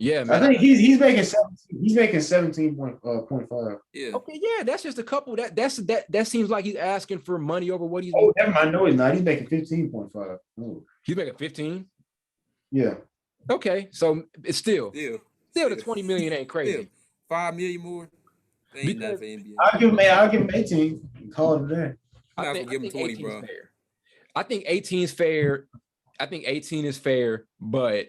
yeah, man. I think he's making 17. He's making 17.5. Yeah. Okay, yeah, that's just a couple. That seems like he's asking for money over what he's. Oh, never mind. No, he's not. He's making 15.5. Oh. He's making 15. Yeah. Okay, so it's still the 20 million ain't crazy. Still, 5 million more. Ain't nothing. I'll give him 18. Call it there. I think give him 20, bro. Fair. I think 18 is fair. I think 18 is fair, but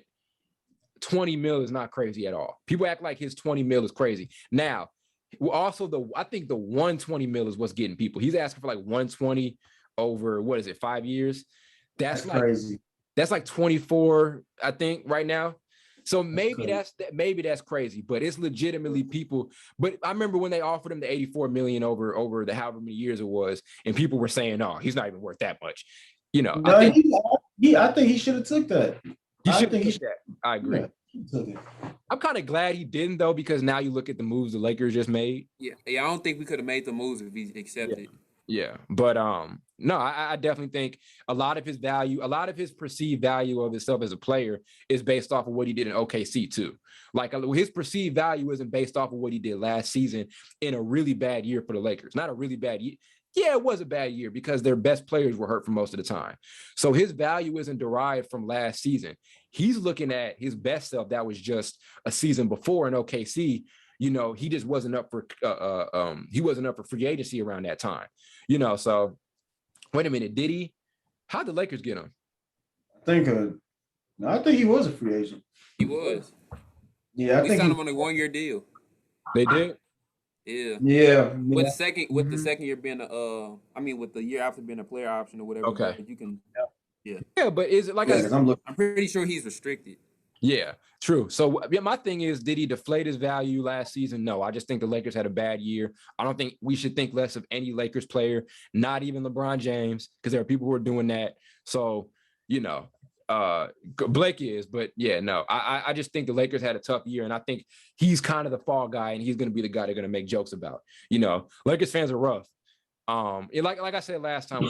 20 mil is not crazy at all. People act like his 20 mil is crazy. Now, also I think the 120 mil is what's getting people. He's asking for like 120 over, what is it, 5 years? That's like crazy. That's like 24, I think, right now. So maybe that's crazy, but it's legitimately people. But I remember when they offered him the 84 million over the however many years it was, and people were saying, "Oh, he's not even worth that much." You know, no, I think he should have took that. He should have took that. I agree. He took it. I'm kind of glad he didn't though, because now you look at the moves the Lakers just made. Yeah. I don't think we could have made the moves if he accepted. Yeah, but no, I definitely think a lot of his value, a lot of his perceived value of himself as a player is based off of what he did in OKC too. Like his perceived value isn't based off of what he did last season in a really bad year for the Lakers. Not a really bad year. Yeah, it was a bad year because their best players were hurt for most of the time. So his value isn't derived from last season. He's looking at his best self that was just a season before in OKC. You know, he just wasn't up for he wasn't up for free agency around that time. You know, so wait a minute, did he? How'd the Lakers get him? I think he was a free agent. He was. Yeah, we signed him on a 1-year deal. They did. Yeah. Yeah. With the second year being with the year after being a player option or whatever. Okay. But you can. Yeah. Yeah, but is it like I'm pretty sure he's restricted. Yeah, true. So my thing is, did he deflate his value last season? No, I just think the Lakers had a bad year. I don't think we should think less of any Lakers player, not even LeBron James, because there are people who are doing that. So, you know, Blake is, but yeah, no, I just think the Lakers had a tough year, and I think he's kind of the fall guy, and he's going to be the guy they're going to make jokes about. You know, Lakers fans are rough. Like I said last time.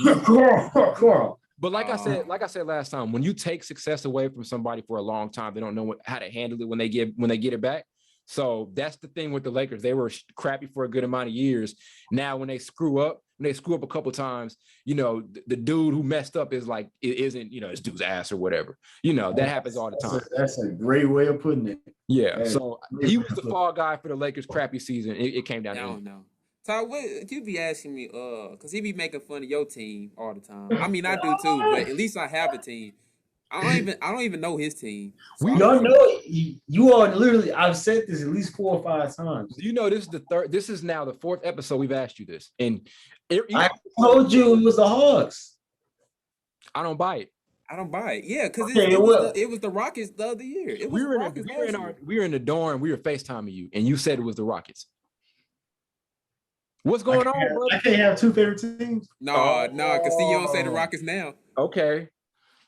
But like I said last time, when you take success away from somebody for a long time, they don't know how to handle it when they get it back. So that's the thing with the Lakers. They were crappy for a good amount of years. Now, when they screw up a couple times, you know, the dude who messed up is like, it isn't, you know, this dude's ass or whatever. You know, that happens all the time. That's a great way of putting it. Yeah. So he was the fall guy for the Lakers' crappy season. It came down to him. No. Todd, what you be asking me? Cause he be making fun of your team all the time. I mean, I do too, but at least I have a team. I don't even know his team. So we don't know. You are literally. I've said this at least 4 or 5 times. You know, this is the third. This is now the 4th episode we've asked you this, and I told you it was the Hawks. I don't buy it. Yeah, because it was the Rockets the other year. We were in the dorm. We were FaceTiming you, and you said it was the Rockets. What's going on, bro? I can't have 2 favorite teams. No, because see, you don't say the Rockets now. Okay.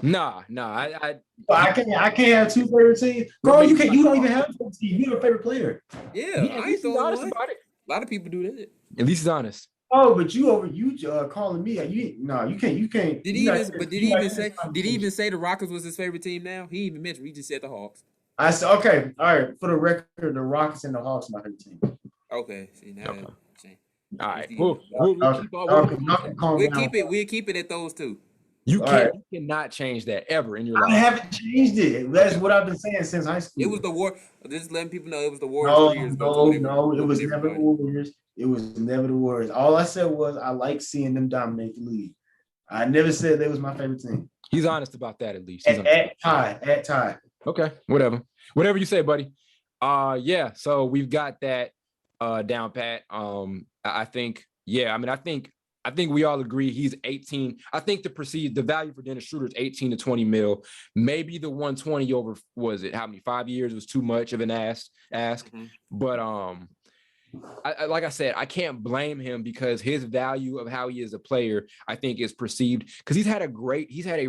Nah. I can't have 2 favorite teams. Bro, you can't. You don't even have a favorite team. You have a favorite player. Yeah, I ain't so honest about it. A lot of people do that. At least he's honest. Oh, but you calling me? You can't. Did he even say the Rockets was his favorite team? Now he even mentioned. He just said the Hawks. I said okay. All right. For the record, the Rockets and the Hawks my favorite team. Okay. See now. Okay. All right. We'll keep it at those 2. You cannot change that ever in your life. I haven't changed it. That's what I've been saying since high school. It was the war. Just letting people know it was the Warriors. No, it was never the Warriors. It was never the Warriors. All I said was I like seeing them dominate the league. I never said they was my favorite team. He's honest about that at least. At tie. Okay, whatever you say, buddy. Yeah. So we've got that down pat. I think we all agree he's 18. I think the value for Dennis Shroeder is 18 to 20 mil. Maybe the 120 over, was it how many 5 years was too much of an ask. Mm-hmm. But like I said, I can't blame him because his value of how he is a player, I think, is perceived because he's had a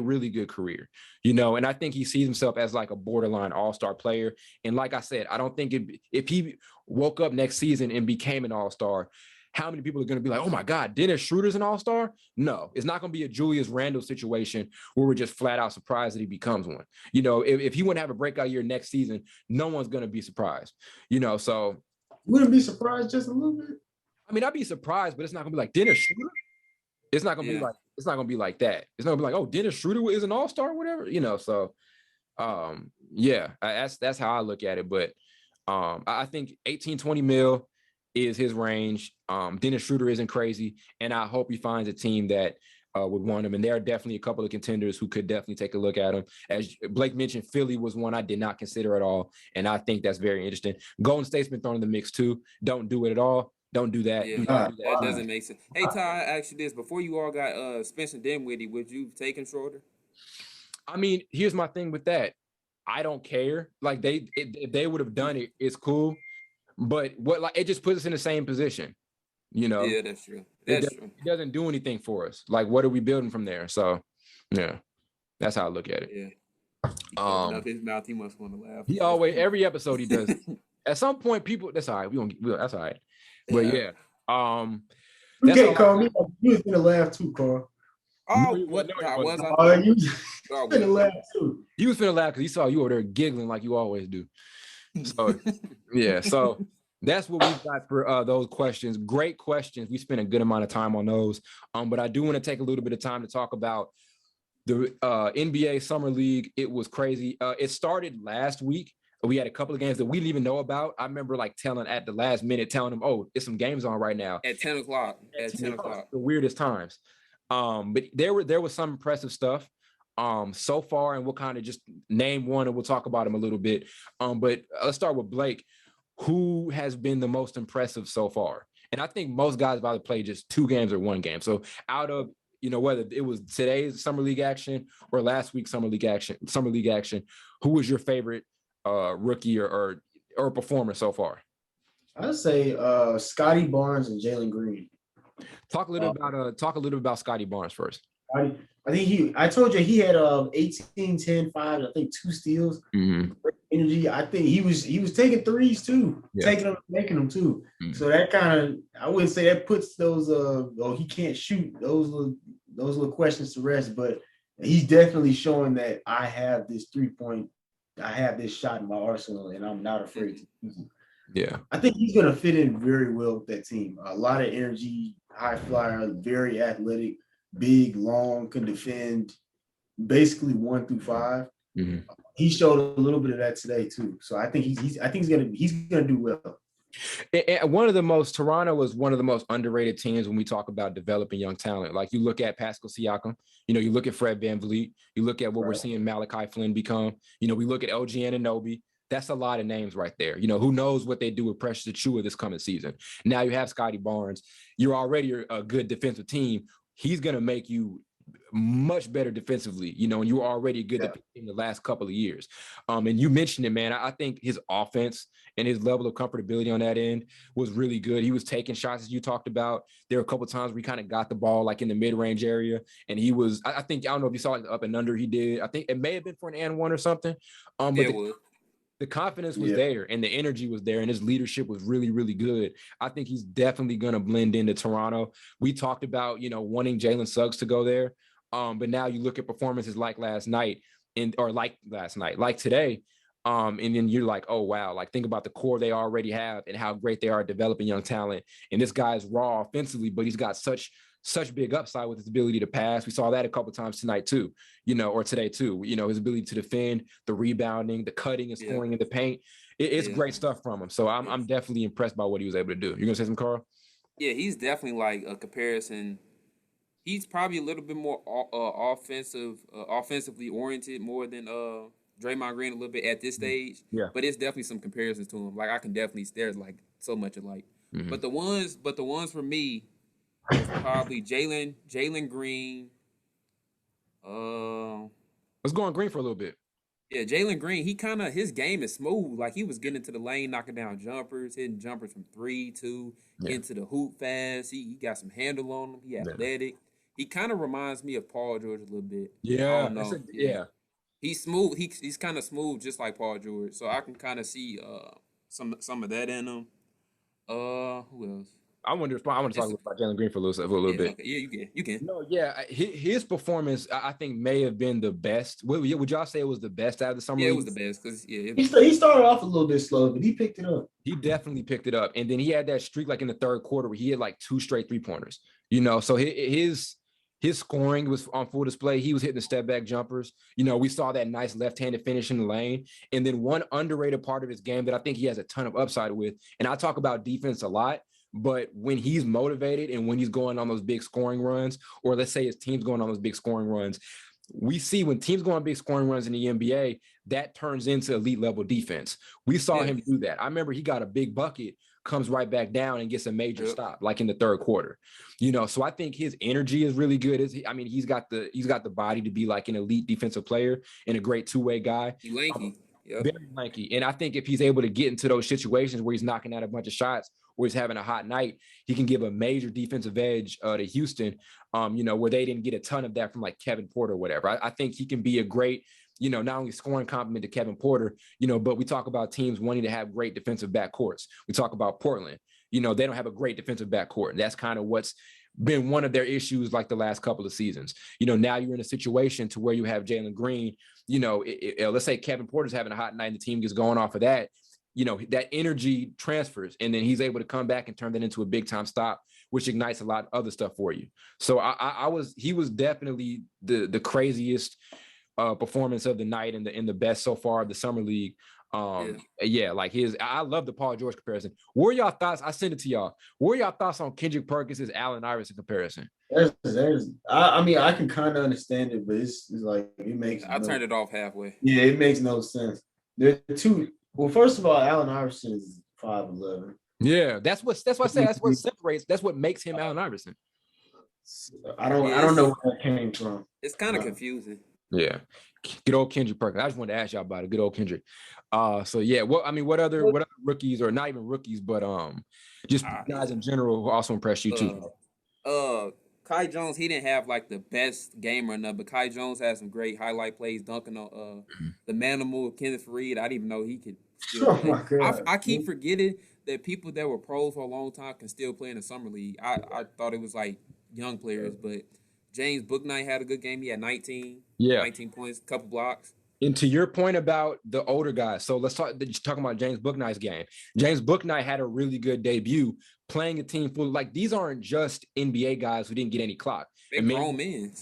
really good career, you know, and I think he sees himself as like a borderline all-star player. And like I said, I don't think if he woke up next season and became an all-star, how many people are going to be like, oh my God, Dennis Schroeder's an all-star? No, it's not going to be a Julius Randle situation where we're just flat out surprised that he becomes one. You know, if he wouldn't have a breakout year next season, no one's going to be surprised, you know, so. Wouldn't be surprised just a little bit. I mean, I'd be surprised, but it's not going to be like Dennis Schroeder. It's not going to be like that. It's not going to be like, oh, Dennis Schroeder is an all-star or whatever, you know, so yeah, that's how I look at it. But I think 18, 20 mil is his range. Dennis Schroeder isn't crazy, and I hope he finds a team that would want him. And there are definitely a couple of contenders who could definitely take a look at him. As Blake mentioned, Philly was one I did not consider at all, and I think that's very interesting. Golden State's been thrown in the mix too. Don't do it at all. Don't do that. Yeah, that doesn't make sense. Hey, Ty, I asked you this. Before you all got Spencer Dinwiddie, would you have taken Shroeder? I mean, here's my thing with that. I don't care. Like if they would have done it, it's cool. But it just puts us in the same position, you know? Yeah, that's true. It doesn't do anything for us. Like, what are we building from there? So, yeah, that's how I look at it. Yeah. He opened up his mouth. He must want to laugh. He always, every episode he does. At some point, people, that's all right. That's all right. But yeah, You that's can't all call me. You was gonna laugh too, Carl. Oh, no, what? no, Was I? Oh, you was gonna laugh too. You was finna laugh because he saw you over there giggling like you always do. So yeah, so that's what we've got for those questions. Great questions. We spent a good amount of time on those. But I do want to take a little bit of time to talk about the NBA Summer League. It was crazy. It started last week. We had a couple of games that we didn't even know about. I remember like telling at the last minute, telling them, "Oh, there's some games on right now." At 10 o'clock. At 10 o'clock. The weirdest times. But there was some impressive stuff so far, and we'll kind of just name one and we'll talk about them a little bit. But let's start with Blake. Who has been the most impressive so far? And I think most guys have either played just 2 games or 1 game. So out of, whether it was today's Summer League action or last week's Summer League action, who was your favorite rookie or performer so far? I'd say Scotty Barnes and Jalen Green. Talk a little about Scotty Barnes first. I think I told you he had 18, 10, 5, I think 2 steals. Mm-hmm. Energy. I think he was taking threes too, taking them, making them too. Mm-hmm. So that kind of, I wouldn't say that puts those he can't shoot those little questions to rest, but he's definitely showing that I have this 3-point, I have this shot in my arsenal, and I'm not afraid to use it. Yeah, I think he's gonna fit in very well with that team. A lot of energy, high flyer, very athletic, big, long, can defend, basically 1 through 5. Mm-hmm. He showed a little bit of that today too. So I think he's gonna do well. And Toronto was one of the most underrated teams when we talk about developing young talent. Like you look at Pascal Siakam, you look at Fred VanVleet, you look at what we're seeing Malachi Flynn become. We look at OG Anunoby. That's a lot of names right there. Who knows what they do with Precious Achiuwa this coming season. Now you have Scotty Barnes. You're already a good defensive team. He's going to make you much better defensively, and you were already a good in the last couple of years. And you mentioned it, man. I think his offense and his level of comfortability on that end was really good. He was taking shots, as you talked about. There were a couple of times where he kind of got the ball like in the mid-range area, and he was, I think, I don't know if you saw it up and under he did. I think it may have been for an and one or something. But the confidence was there and the energy was there and his leadership was really, really good. I think he's definitely going to blend into Toronto. We talked about, wanting Jalen Suggs to go there. But now you look at performances like like today. And then you're like, oh, wow. Like think about the core they already have and how great they are at developing young talent. And this guy's raw offensively, but he's got such big upside with his ability to pass. We saw that a couple of times tonight too, or today too, his ability to defend, the rebounding, the cutting and scoring in the paint. It's great stuff from him. So I'm definitely impressed by what he was able to do. You're going to say something, Carl? Yeah, he's definitely like a comparison. He's probably a little bit more offensively oriented more than Draymond Green a little bit at this stage. Yeah. But it's definitely some comparisons to him. Like I can definitely, there's like so much alike. Mm-hmm. But the ones for me, probably Jalen Green. Let's go on Green for a little bit. Yeah, Jalen Green, his game is smooth. Like he was getting into the lane, knocking down jumpers, hitting jumpers from 3, 2, into the hoop fast. He got some handle on him. He athletic. He kind of reminds me of Paul George a little bit. Yeah. He's smooth. He's kind of smooth, just like Paul George. So I can kind of see some of that in him. Who else? I want to talk about Jalen Green for a little bit. Okay. Yeah, you can. No, his performance, I think, may have been the best. Would y'all say it was the best out of the summer? Yeah, league? It was the best because he started off a little bit slow, but he picked it up. He definitely picked it up, and then he had that streak like in the third quarter where he had like 2 straight 3-pointers. So his scoring was on full display. He was hitting the step back jumpers. We saw that nice left-handed finish in the lane. And then one underrated part of his game that I think he has a ton of upside with, and I talk about defense a lot, but when he's motivated and when he's going on those big scoring runs, or let's say his team's going on those big scoring runs, we see when teams go on big scoring runs in the NBA, that turns into elite level defense. We saw him do that. I remember he got a big bucket, comes right back down and gets a major stop, like in the third quarter. So I think his energy is really good. He's got the body to be like an elite defensive player and a great two-way guy. He's lanky. Very lanky. And I think if he's able to get into those situations where he's knocking out a bunch of shots, where he's having a hot night, he can give a major defensive edge to Houston, where they didn't get a ton of that from like Kevin Porter or whatever. I think he can be a great not only scoring compliment to Kevin Porter, but we talk about teams wanting to have great defensive backcourts. We talk about Portland. They don't have a great defensive backcourt. That's kind of what's been one of their issues like the last couple of seasons. Now you're in a situation to where you have Jalen Green, let's say Kevin Porter's having a hot night and the team gets going off of that, that energy transfers, and then he's able to come back and turn that into a big time stop, which ignites a lot of other stuff for you. So he was definitely the craziest performance of the night and the best so far of the summer league. I love the Paul George comparison. What are y'all thoughts? I sent it to y'all. What are y'all thoughts on Kendrick Perkins' Allen Iverson comparison? I can kind of understand it, but it's like it makes. I turned it off halfway. Yeah, it makes no sense. There are two. Well, first of all, Allen Iverson is 5'11". Yeah, that's what I say. That's what separates. That's what makes him Allen Iverson. I don't know where that came from. It's kind of confusing. Yeah, good old Kendrick Perkins. I just wanted to ask y'all about it. Good old Kendrick. What other rookies, or not even rookies, but just guys in general who also impressed you too? Kai Jones, he didn't have like the best game or nothing, but Kai Jones had some great highlight plays, dunking on the manimal of Kenneth Faried. I didn't even know he could still play. I keep forgetting that people that were pros for a long time can still play in the summer league. I thought it was like young players, but James Bouknight had a good game. He had 19 points, a couple blocks. And to your point about the older guys, so let's talk about James Bouknight's game. James Bouknight had a really good debut playing a team full. Like, these aren't just NBA guys who didn't get any clock. They're grown men.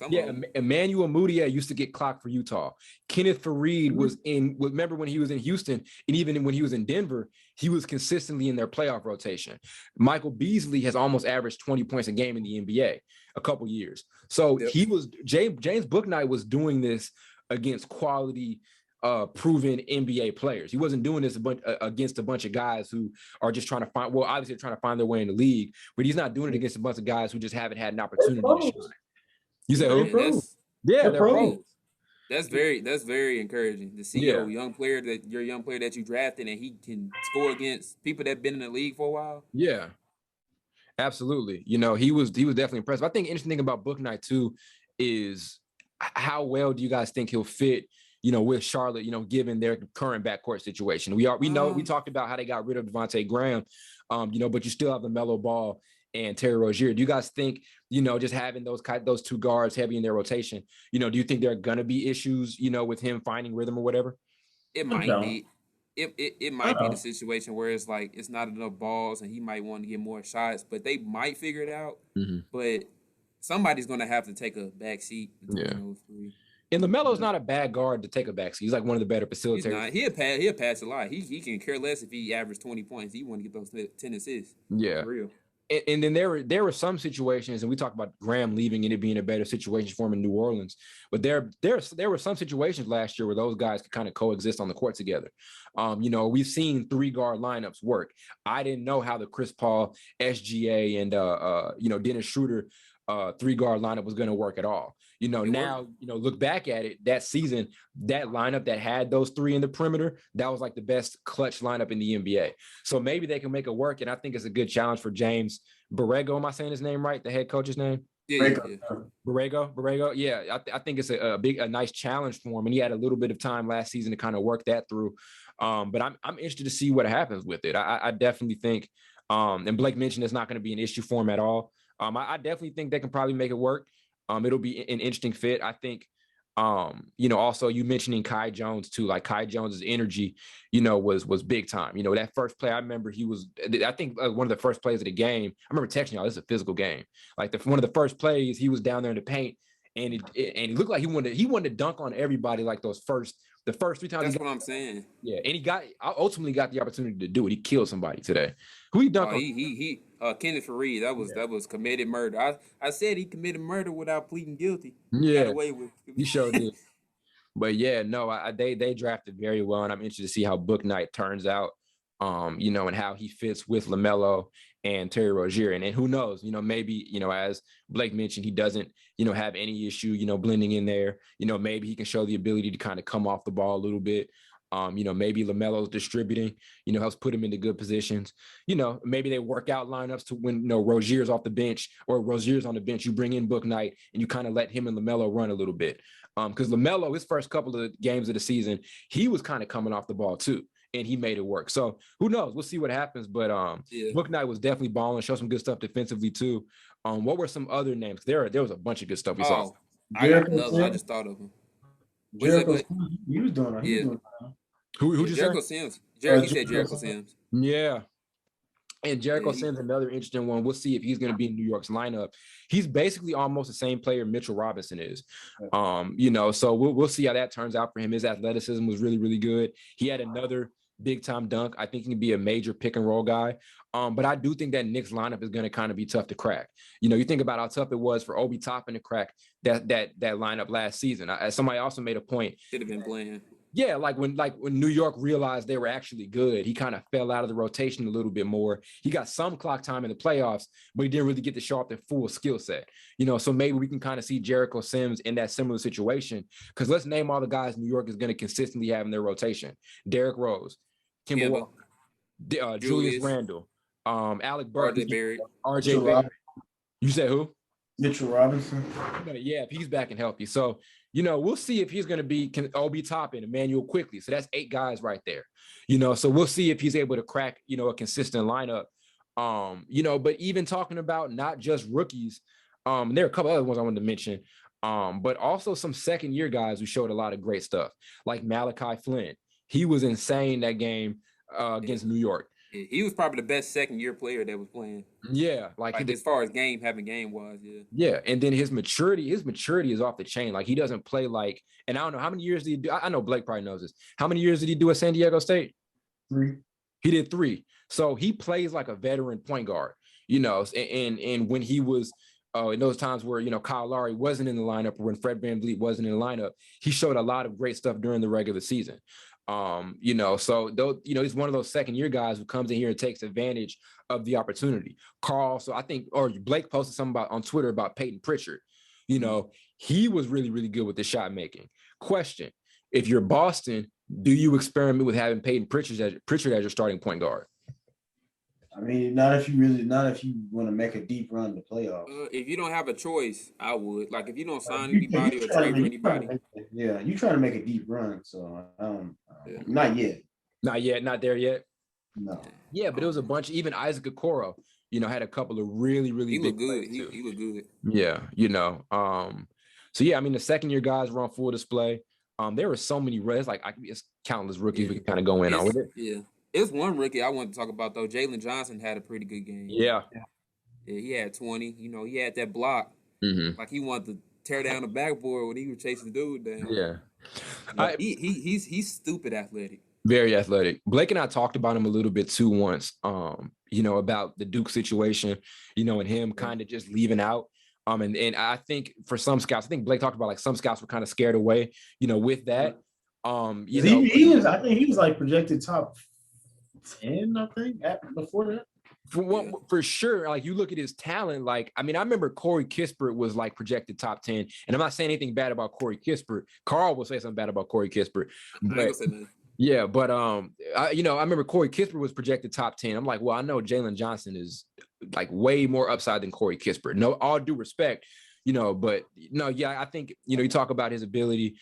Emmanuel Mudiay used to get clock for Utah. Kenneth Faried was remember when he was in Houston, and even when he was in Denver, he was consistently in their playoff rotation. Michael Beasley has almost averaged 20 points a game in the NBA a couple years. So James Bouknight was doing this against quality, proven NBA players. He wasn't doing this against a bunch of guys who are just trying to find their way in the league, but he's not doing it against a bunch of guys who just haven't had an opportunity to shine. You say, they're pros. That's very encouraging to see your young player that you drafted, and he can score against people that've been in the league for a while. Yeah, absolutely. He was definitely impressive. I think the interesting thing about Bouknight too is how well do you guys think he'll fit, with Charlotte, given their current backcourt situation? We talked about how they got rid of Devontae Graham, but you still have LaMelo Ball and Terry Rozier. Do you guys think, just having those two guards heavy in their rotation, do you think there are going to be issues, with him finding rhythm or whatever? It might be. It might be the situation where it's like it's not enough balls and he might want to get more shots, but they might figure it out. Mm-hmm. But somebody's going to have to take a back seat between those three. And LaMelo's not a bad guard to take a back seat. He's like one of the better facilitators. He'll pass a lot. He can care less if he averaged 20 points. He want to get those 10 assists. Yeah. For real. And then there were some situations, and we talked about Graham leaving and it being a better situation for him in New Orleans. But there were some situations last year where those guys could kind of coexist on the court together. We've seen 3-guard lineups work. I didn't know how the Chris Paul, SGA, and Dennis Shroeder 3-guard lineup was going to work at all. Now, look back at it, that season, that lineup that had those three in the perimeter, that was like the best clutch lineup in the NBA. So maybe they can make it work. And I think it's a good challenge for James Borrego. Am I saying his name right? The head coach's name? Yeah. Borrego. Yeah. I think it's a nice challenge for him. And he had a little bit of time last season to kind of work that through. But I'm interested to see what happens with it. I definitely think, and Blake mentioned it's not going to be an issue for him at all. I definitely think they can probably make it work. It'll be an interesting fit. I think, also you mentioning Kai Jones too, like Kai Jones's energy, was big time. That first play, I remember I think one of the first plays of the game, I remember texting y'all, this is a physical game. Like one of the first plays, he was down there in the paint and he looked like he wanted to dunk on everybody like the first 3 times. That's what I'm saying. Yeah. And he ultimately got the opportunity to do it. He killed somebody today. Who he dunked on? Kenneth Faried. That was committed murder. I said he committed murder without pleading guilty. Yeah. Got away with it. He sure did. But yeah, no, they drafted very well, and I'm interested to see how Bouknight turns out, and how he fits with LaMelo and Terry Rozier. And who knows, maybe, as Blake mentioned, he doesn't, have any issue, blending in there. Maybe he can show the ability to kind of come off the ball a little bit. Maybe LaMelo's distributing, helps put him into good positions. Maybe they work out lineups to when, Rozier's off the bench or Rozier's on the bench, you bring in Book Knight and you kind of let him and LaMelo run a little bit. Because LaMelo, his first couple of games of the season, he was kind of coming off the ball too, and he made it work. So who knows? We'll see what happens. But Book Knight was definitely balling, showed some good stuff defensively too. What were some other names? There was a bunch of good stuff we saw. I got another. I just thought of him. Jericho, he was doing it. Yeah. Who just Jericho Sims. He said Jericho Sims. Yeah. And Jericho Sims, another interesting one. We'll see if he's going to be in New York's lineup. He's basically almost the same player Mitchell Robinson is. So we'll see how that turns out for him. His athleticism was really, really good. He had another big time dunk. I think he can be a major pick and roll guy. But I do think that Knicks lineup is going to kind of be tough to crack. You think about how tough it was for Obi Toppin to crack that lineup last season. Somebody also made a point. Should have been playing. Yeah, like when New York realized they were actually good, he kind of fell out of the rotation a little bit more. He got some clock time in the playoffs, but he didn't really get to show off their full skill set. So maybe we can kind of see Jericho Sims in that similar situation. Because let's name all the guys New York is going to consistently have in their rotation: Derrick Rose, Kemba Walker, Julius Randle, Alec Burks, RJ Barrett. You said who? Mitchell Robinson. Yeah, if he's back and healthy. So, we'll see if he's going to be Obi Toppin, Emmanuel Quickly. So that's 8 guys right there. So we'll see if he's able to crack, a consistent lineup. But even talking about not just rookies, there are a couple other ones I wanted to mention, but also some second-year guys who showed a lot of great stuff, like Malachi Flynn. He was insane that game against New York. He was probably the best second-year player that was playing. Yeah, like as far as having game-wise, yeah. Yeah, and then his maturity is off the chain. Like, he doesn't play like, and I don't know how many years did he do. I know Blake probably knows this. How many years did he do at San Diego State? 3. He did 3. So he plays like a veteran point guard, and when he was in those times where, Kyle Lowry wasn't in the lineup or when Fred VanVleet wasn't in the lineup, he showed a lot of great stuff during the regular season. So though, he's one of those second year guys who comes in here and takes advantage of the opportunity. Carl, so I think, or Blake posted something on Twitter about Peyton Pritchard. He was really, really good with the shot making. Question: if you're Boston, do you experiment with having Peyton Pritchard as your starting point guard? I mean, not if you want to make a deep run to playoffs. If you don't have a choice, I would. Like, if you don't sign anybody or trade for anybody. You trying to make a deep run, so not yet. Not there yet. No. Yeah, but it was a bunch. Even Isaac Okoro, had a couple of really, really big good. He looked good. Yeah, So yeah, I mean, the second year guys were on full display. There were so many reds, it's countless rookies we can kind of go in on with it. Yeah. It's one rookie I want to talk about, though. Jalen Johnson had a pretty good game. Yeah, he had 20. He had that block. Mm-hmm. Like, he wanted to tear down the backboard when he was chasing the dude down. Yeah. He's stupid athletic. Very athletic. Blake and I talked about him a little bit too once, about the Duke situation, and him kind of just leaving out. And I think for some scouts, I think Blake talked about like some scouts were kind of scared away, with that. I think he was like projected top 10, I think, before that. For sure. Like, you look at his talent, I remember Corey Kispert was like projected top 10, and I'm not saying anything bad about Corey Kispert. Carl will say something bad about Corey Kispert. But yeah, but I remember Corey Kispert was projected top 10. I'm like, well, I know Jalen Johnson is like way more upside than Corey Kispert. No, all due respect, but no, yeah, I think, you talk about his ability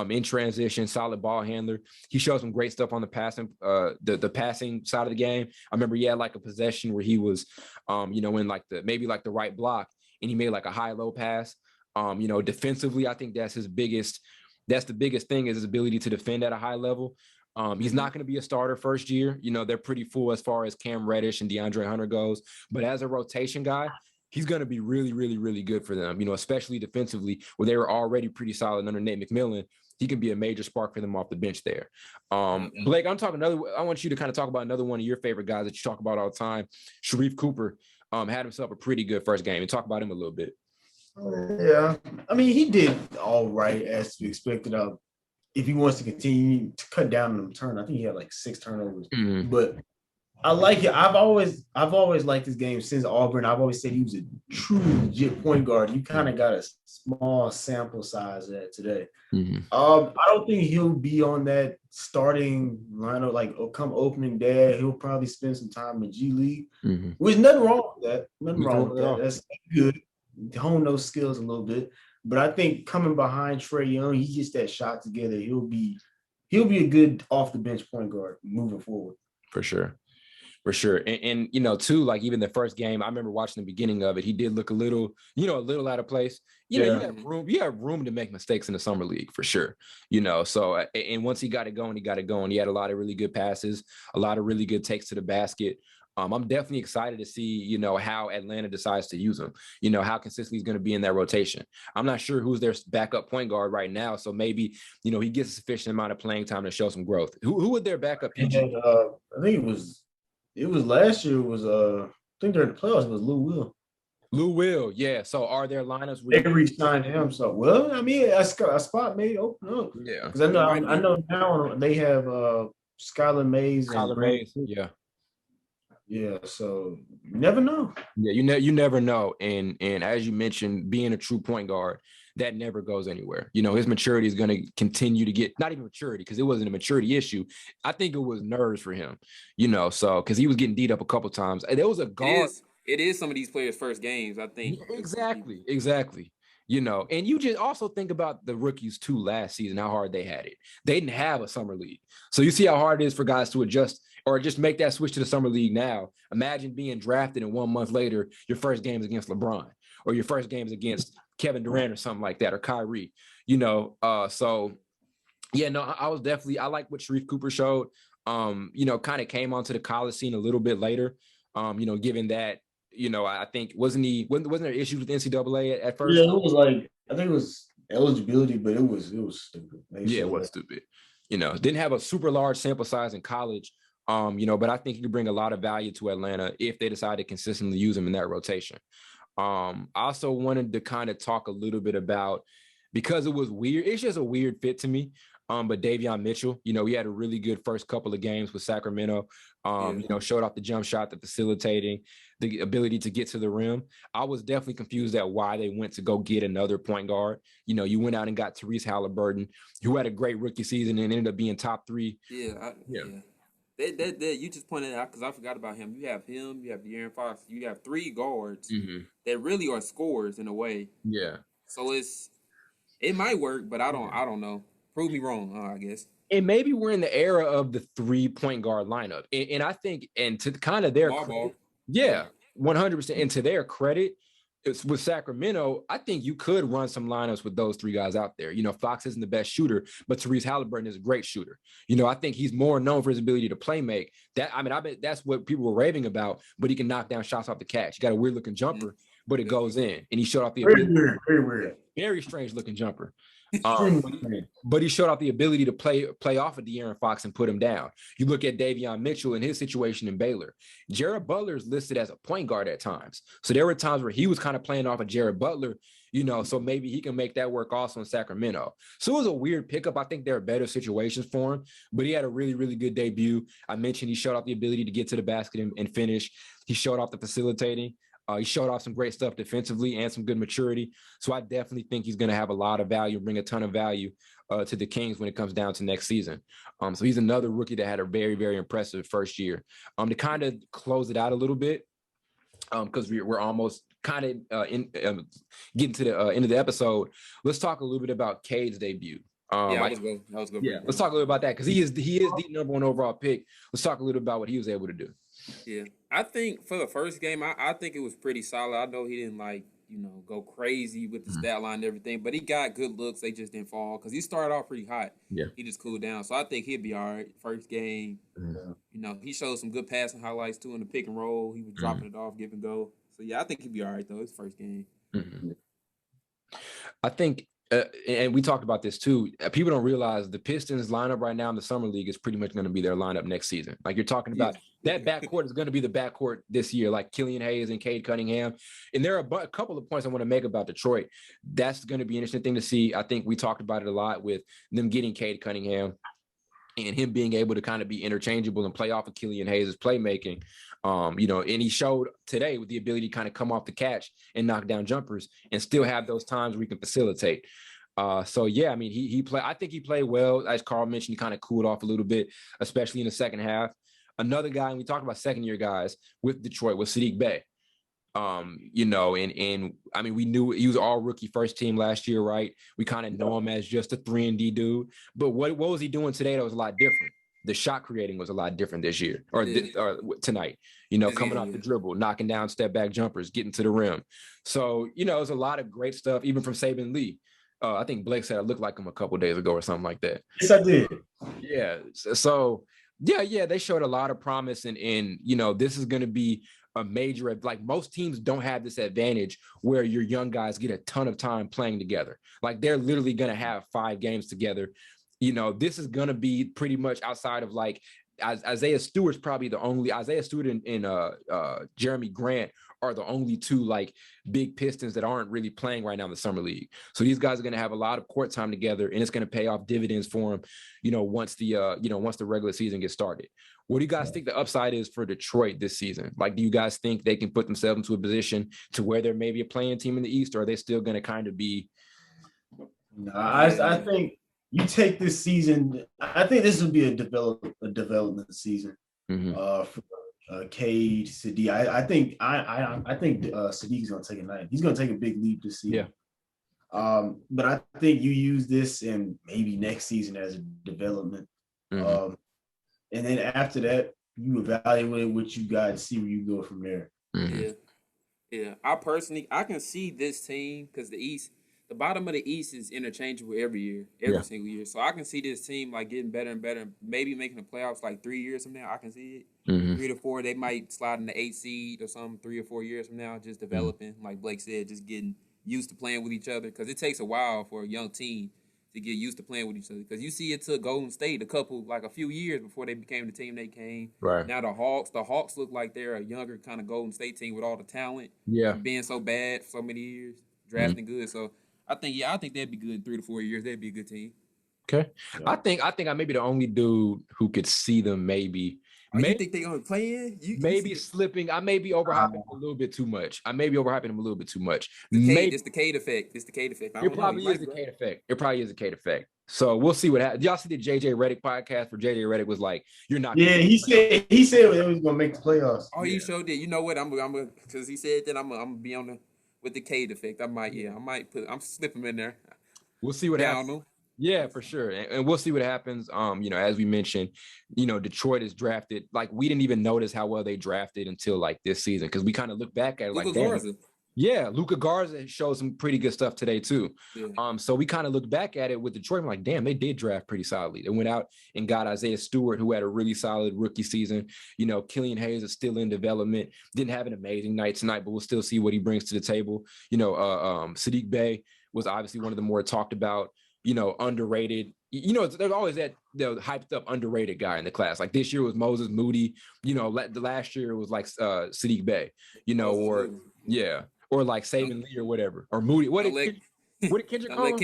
in transition, solid ball handler. He showed some great stuff on the passing, the passing side of the game. I remember he had like a possession where he was, in like the right block, and he made like a high-low pass. Defensively, I think that's the biggest thing, is his ability to defend at a high level. He's not going to be a starter first year. They're pretty full as far as Cam Reddish and DeAndre Hunter goes, but as a rotation guy, he's going to be really, really, really good for them, especially defensively, where they were already pretty solid under Nate McMillan. He can be a major spark for them off the bench there. Blake, I want you to kind of talk about another one of your favorite guys that you talk about all the time. Sharif Cooper had himself a pretty good first game, and talk about him a little bit. Yeah. I mean, he did all right as we expected. If he wants to continue to cut down on the turn, I think he had like 6 turnovers. Mm-hmm. But I like it. I've always liked this game since Auburn. I've always said he was a true legit point guard. You kind of got a small sample size of that today. Mm-hmm. I don't think he'll be on that starting lineup like come opening day. He'll probably spend some time in G League. Mm-hmm. There's nothing wrong with that. Nothing wrong with that. that. That's good. Hone those skills a little bit. But I think coming behind Trey Young, he gets that shot together. He'll be a good off the bench point guard moving forward. For sure. For sure. And you know, too, like even the first game, I remember watching the beginning of it. He did look a little out of place. You know, you have room to make mistakes in the summer league for sure. You know, so and once he got it going, He had a lot of really good passes, a lot of really good takes to the basket. I'm definitely excited to see, you know, how Atlanta decides to use him, you know, how consistently he's going to be in that rotation. I'm not sure who's their backup point guard right now. So maybe, you know, he gets a sufficient amount of playing time to show some growth. Who would their backup PG? I think it was last year. It was I think during the playoffs it was Lou Will. Lou Will, yeah. So are there lineups? They re-signed him. So well, I mean, a spot may open up. Yeah, because I know now they have Skylar Mays and Mays. Yeah. Yeah, so you never know. Yeah, you never know. And as you mentioned, being a true point guard, that never goes anywhere. You know, his maturity is going to continue to get, not even maturity, because it wasn't a maturity issue. I think it was nerves for him, you know, so because he was getting beat up a couple times. And there was a guard. It is some of these players' first games, I think. Yeah, exactly. You know, and you just also think about the rookies too last season, how hard they had it. They didn't have a summer league. So you see how hard it is for guys to adjust or just make that switch to the summer league now. Imagine being drafted and 1 month later, your first game is against LeBron or your first game is against Kevin Durant or something like that, or Kyrie, you know? So yeah, no, I like what Sharif Cooper showed, you know, kind of came onto the college scene a little bit later, you know, given that, you know, I think wasn't there issues with NCAA at first? Yeah, it was like, I think it was eligibility, but it was stupid. Yeah, it was stupid. You know, didn't have a super large sample size in college, you know, but I think he could bring a lot of value to Atlanta if they decide to consistently use him in that rotation. I also wanted to kind of talk a little bit about, because it was weird, it's just a weird fit to me. But Davion Mitchell, you know, he had a really good first couple of games with Sacramento, you know, showed off the jump shot, the facilitating, the ability to get to the rim. I was definitely confused at why they went to go get another point guard. You know, you went out and got Tyrese Halliburton, who had a great rookie season and ended up being top 3. Yeah. You just pointed out, because I forgot about him. You have De'Aaron Fox. You have 3 guards that really are scorers in a way. Yeah. So it might work, but I don't know. Prove me wrong, I guess. And maybe we're in the era of the 3-point guard lineup. And I think, and to kind of their credit, 100%. And to their credit, it's with Sacramento, I think you could run some lineups with those 3 guys out there. You know, Fox isn't the best shooter, but Tyrese Halliburton is a great shooter. You know, I think he's more known for his ability to play make. I bet that's what people were raving about, but he can knock down shots off the catch. He got a weird looking jumper, but it goes in. And he showed off the very weird. Very strange looking jumper. But he showed off the ability to play off of De'Aaron Fox and put him down. You look at Davion Mitchell and his situation in Baylor. Jared Butler is listed as a point guard at times. So there were times where he was kind of playing off of Jared Butler, you know, so maybe he can make that work also in Sacramento. So it was a weird pickup. I think there are better situations for him, but he had a really, really good debut. I mentioned he showed off the ability to get to the basket and finish. He showed off the facilitating. He showed off some great stuff defensively and some good maturity. So I definitely think he's going to have a lot of value, bring a ton of value to the Kings when it comes down to next season. So he's another rookie that had a very, very impressive first year. To kind of close it out a little bit, because we're almost kind of getting to the end of the episode, let's talk a little bit about Cade's debut. That was good. Yeah, let's talk a little about that, because he is the number 1 overall pick. Let's talk a little about what he was able to do. Yeah, I think for the first game, I think it was pretty solid. I know he didn't go crazy with the stat line and everything, but he got good looks. They just didn't fall because he started off pretty hot. Yeah, he just cooled down. So I think he'll be all right. First game, you know, he showed some good passing highlights too in the pick and roll. He was dropping it off, give and go. So yeah, I think he'll be all right though. His first game. I think. And we talked about this too. People don't realize the Pistons lineup right now in the summer league is pretty much going to be their lineup next season. Like you're talking about, that backcourt is going to be the backcourt this year, like Killian Hayes and Cade Cunningham. And there are a couple of points I want to make about Detroit. That's going to be an interesting thing to see. I think we talked about it a lot with them getting Cade Cunningham. and him being able to kind of be interchangeable and play off of Killian Hayes' playmaking. You know, and he showed today with the ability to kind of come off the catch and knock down jumpers and still have those times where he can facilitate. So yeah, I mean, he played. I think he played well. As Carl mentioned, he kind of cooled off a little bit, especially in the second half. Another guy, and we talked about second-year guys with Detroit, was Sadiq Bey. You know, and I mean, we knew he was all rookie first team last year, right? We kind of know him as just a 3-and-D dude. But what was he doing today that was a lot different? The shot creating was a lot different this year or tonight, you know, coming off the dribble, knocking down step back jumpers, getting to the rim. So, you know, it was a lot of great stuff, even from Saban Lee. I think Blake said I looked like him a couple days ago or something like that. Yes, I did. Yeah. So yeah, they showed a lot of promise, and you know, this is going to be a major, like most teams don't have this advantage where your young guys get a ton of time playing together. Like they're literally going to have 5 games together. You know, this is going to be pretty much outside of like Isaiah Stewart's probably the only Isaiah Stewart and Jeremy Grant are the only 2 like big Pistons that aren't really playing right now in the summer league. So these guys are going to have a lot of court time together, and it's going to pay off dividends for them, you know, once the regular season gets started. What do you guys think the upside is for Detroit this season? Like, do you guys think they can put themselves into a position to where they're maybe a playing team in the East, or are they still going to kind of be? No, I think you take this season. I think this will be a development season for Cade, Sadiq. I think Sadiq's going to take a night. He's going to take a big leap this season. Yeah. But I think you use this and maybe next season as a development. And then after that, you evaluate what you got and see where you go from there. Yeah. I can see this team because the bottom of the East is interchangeable every single year. So I can see this team like getting better and better, maybe making the playoffs like 3 years from now. I can see it. 3 to 4, they might slide in the 8th seed or something 3 or 4 years from now, just developing, like Blake said, just getting used to playing with each other, because it takes a while for a young team to get used to playing with each other. Because you see it took Golden State a few years before they became the team they came. Right. Now the Hawks look like they're a younger kind of Golden State team with all the talent. Yeah. Being so bad for so many years, drafting good. So I think they'd be good in 3 to 4 years. They'd be a good team. Okay. Yeah. I think I may be the only dude who could see them maybe. You think they're gonna play in? Maybe slipping. I may be overhyping them a little bit too much. It's the Cade effect. It probably is the Cade effect. So we'll see what happens. Y'all see the JJ Redick podcast where JJ Redick was like, "You're not." Yeah, he said it was gonna make the playoffs. Oh, you sure did. You know what? I'm because he said that I'm gonna be on with the Cade effect. I'm slip him in there. We'll see what happens. Yeah, for sure. And we'll see what happens. You know, as we mentioned, you know, Detroit is drafted. Like, we didn't even notice how well they drafted until like this season, because we kind of look back at it like, damn. Yeah, Luka Garza showed some pretty good stuff today too. Yeah. So we kind of looked back at it with Detroit and like, damn, they did draft pretty solidly. They went out and got Isaiah Stewart, who had a really solid rookie season. You know, Killian Hayes is still in development. Didn't have an amazing night tonight, but we'll still see what he brings to the table. You know, Sadiq Bey was obviously one of the more talked about, you know, underrated. You know, there's always that hyped up underrated guy in the class. Like this year was Moses Moody. You know, the last year it was like Sadiq Bey. You know, or like Saban Lee or whatever, or Moody. What did Kendrick call him?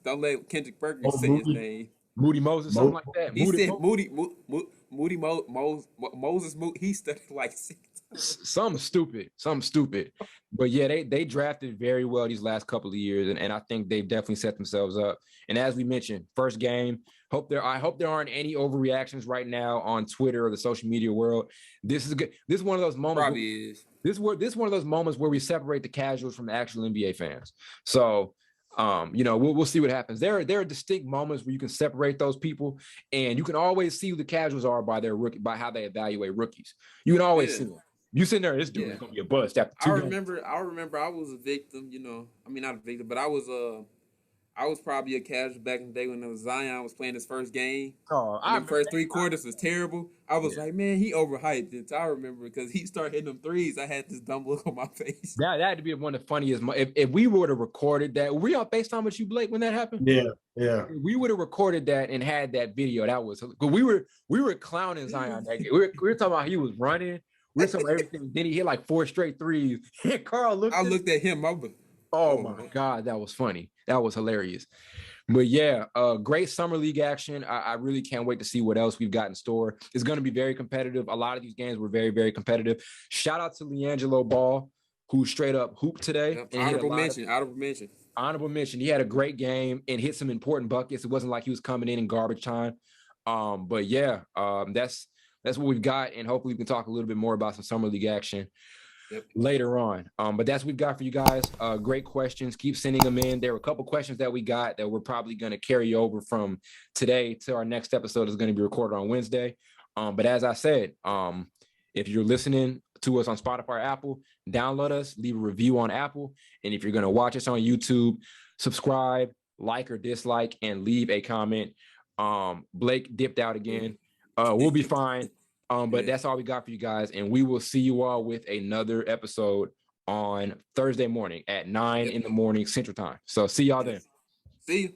Don't let Kendrick Perkins say his name. Moody Moses, something like that. He said Moody Moses. He studied like 6 times. Something stupid. But yeah, they drafted very well these last couple of years, and I think they've definitely set themselves up. And as we mentioned, first game. I hope there aren't any overreactions right now on Twitter or the social media world. This is good. This is one of those moments. Probably is. This is one of those moments where we separate the casuals from the actual NBA fans. So, you know, we'll see what happens. There are distinct moments where you can separate those people, and you can always see who the casuals are by how they evaluate rookies. You can always see them. You sitting there, this dude is gonna be a bust after 2 games. I remember I was a victim, you know. I mean, not a victim, but I was probably a casual back in the day when Zion was playing his first game. The first 3 quarters was terrible. I was like, man, he overhyped it. I remember because he started hitting them threes. I had this dumb look on my face. That had to be one of the funniest. If we would have recorded that, were we on FaceTime with you, Blake, when that happened? Yeah. We would have recorded that and had that video. That was because we were clowning Zion that game. We were talking about he was running. We were talking about everything. Then he hit like 4 straight threes. Carl looked. I looked at him. Oh my God, that was funny. That was hilarious. But yeah, great summer league action. I really can't wait to see what else we've got in store. It's going to be very competitive. A lot of these games were very, very competitive. Shout out to LiAngelo Ball, who straight up hooped today. Yep. Honorable mention. Honorable mention. He had a great game and hit some important buckets. It wasn't like he was coming in garbage time. But yeah, that's what we've got, and hopefully we can talk a little bit more about some summer league action later on. But that's what we've got for you guys. Great questions. Keep sending them in. There were a couple questions that we got that we're probably going to carry over from today to our next episode is going to be recorded on Wednesday. But as I said, if you're listening to us on Spotify or Apple, download us, leave a review on Apple. And if you're going to watch us on YouTube, subscribe, like or dislike, and leave a comment. Blake dipped out again. We'll be fine. But that's all we got for you guys. And we will see you all with another episode on Thursday morning at 9 in the morning Central Time. So see y'all then. See you.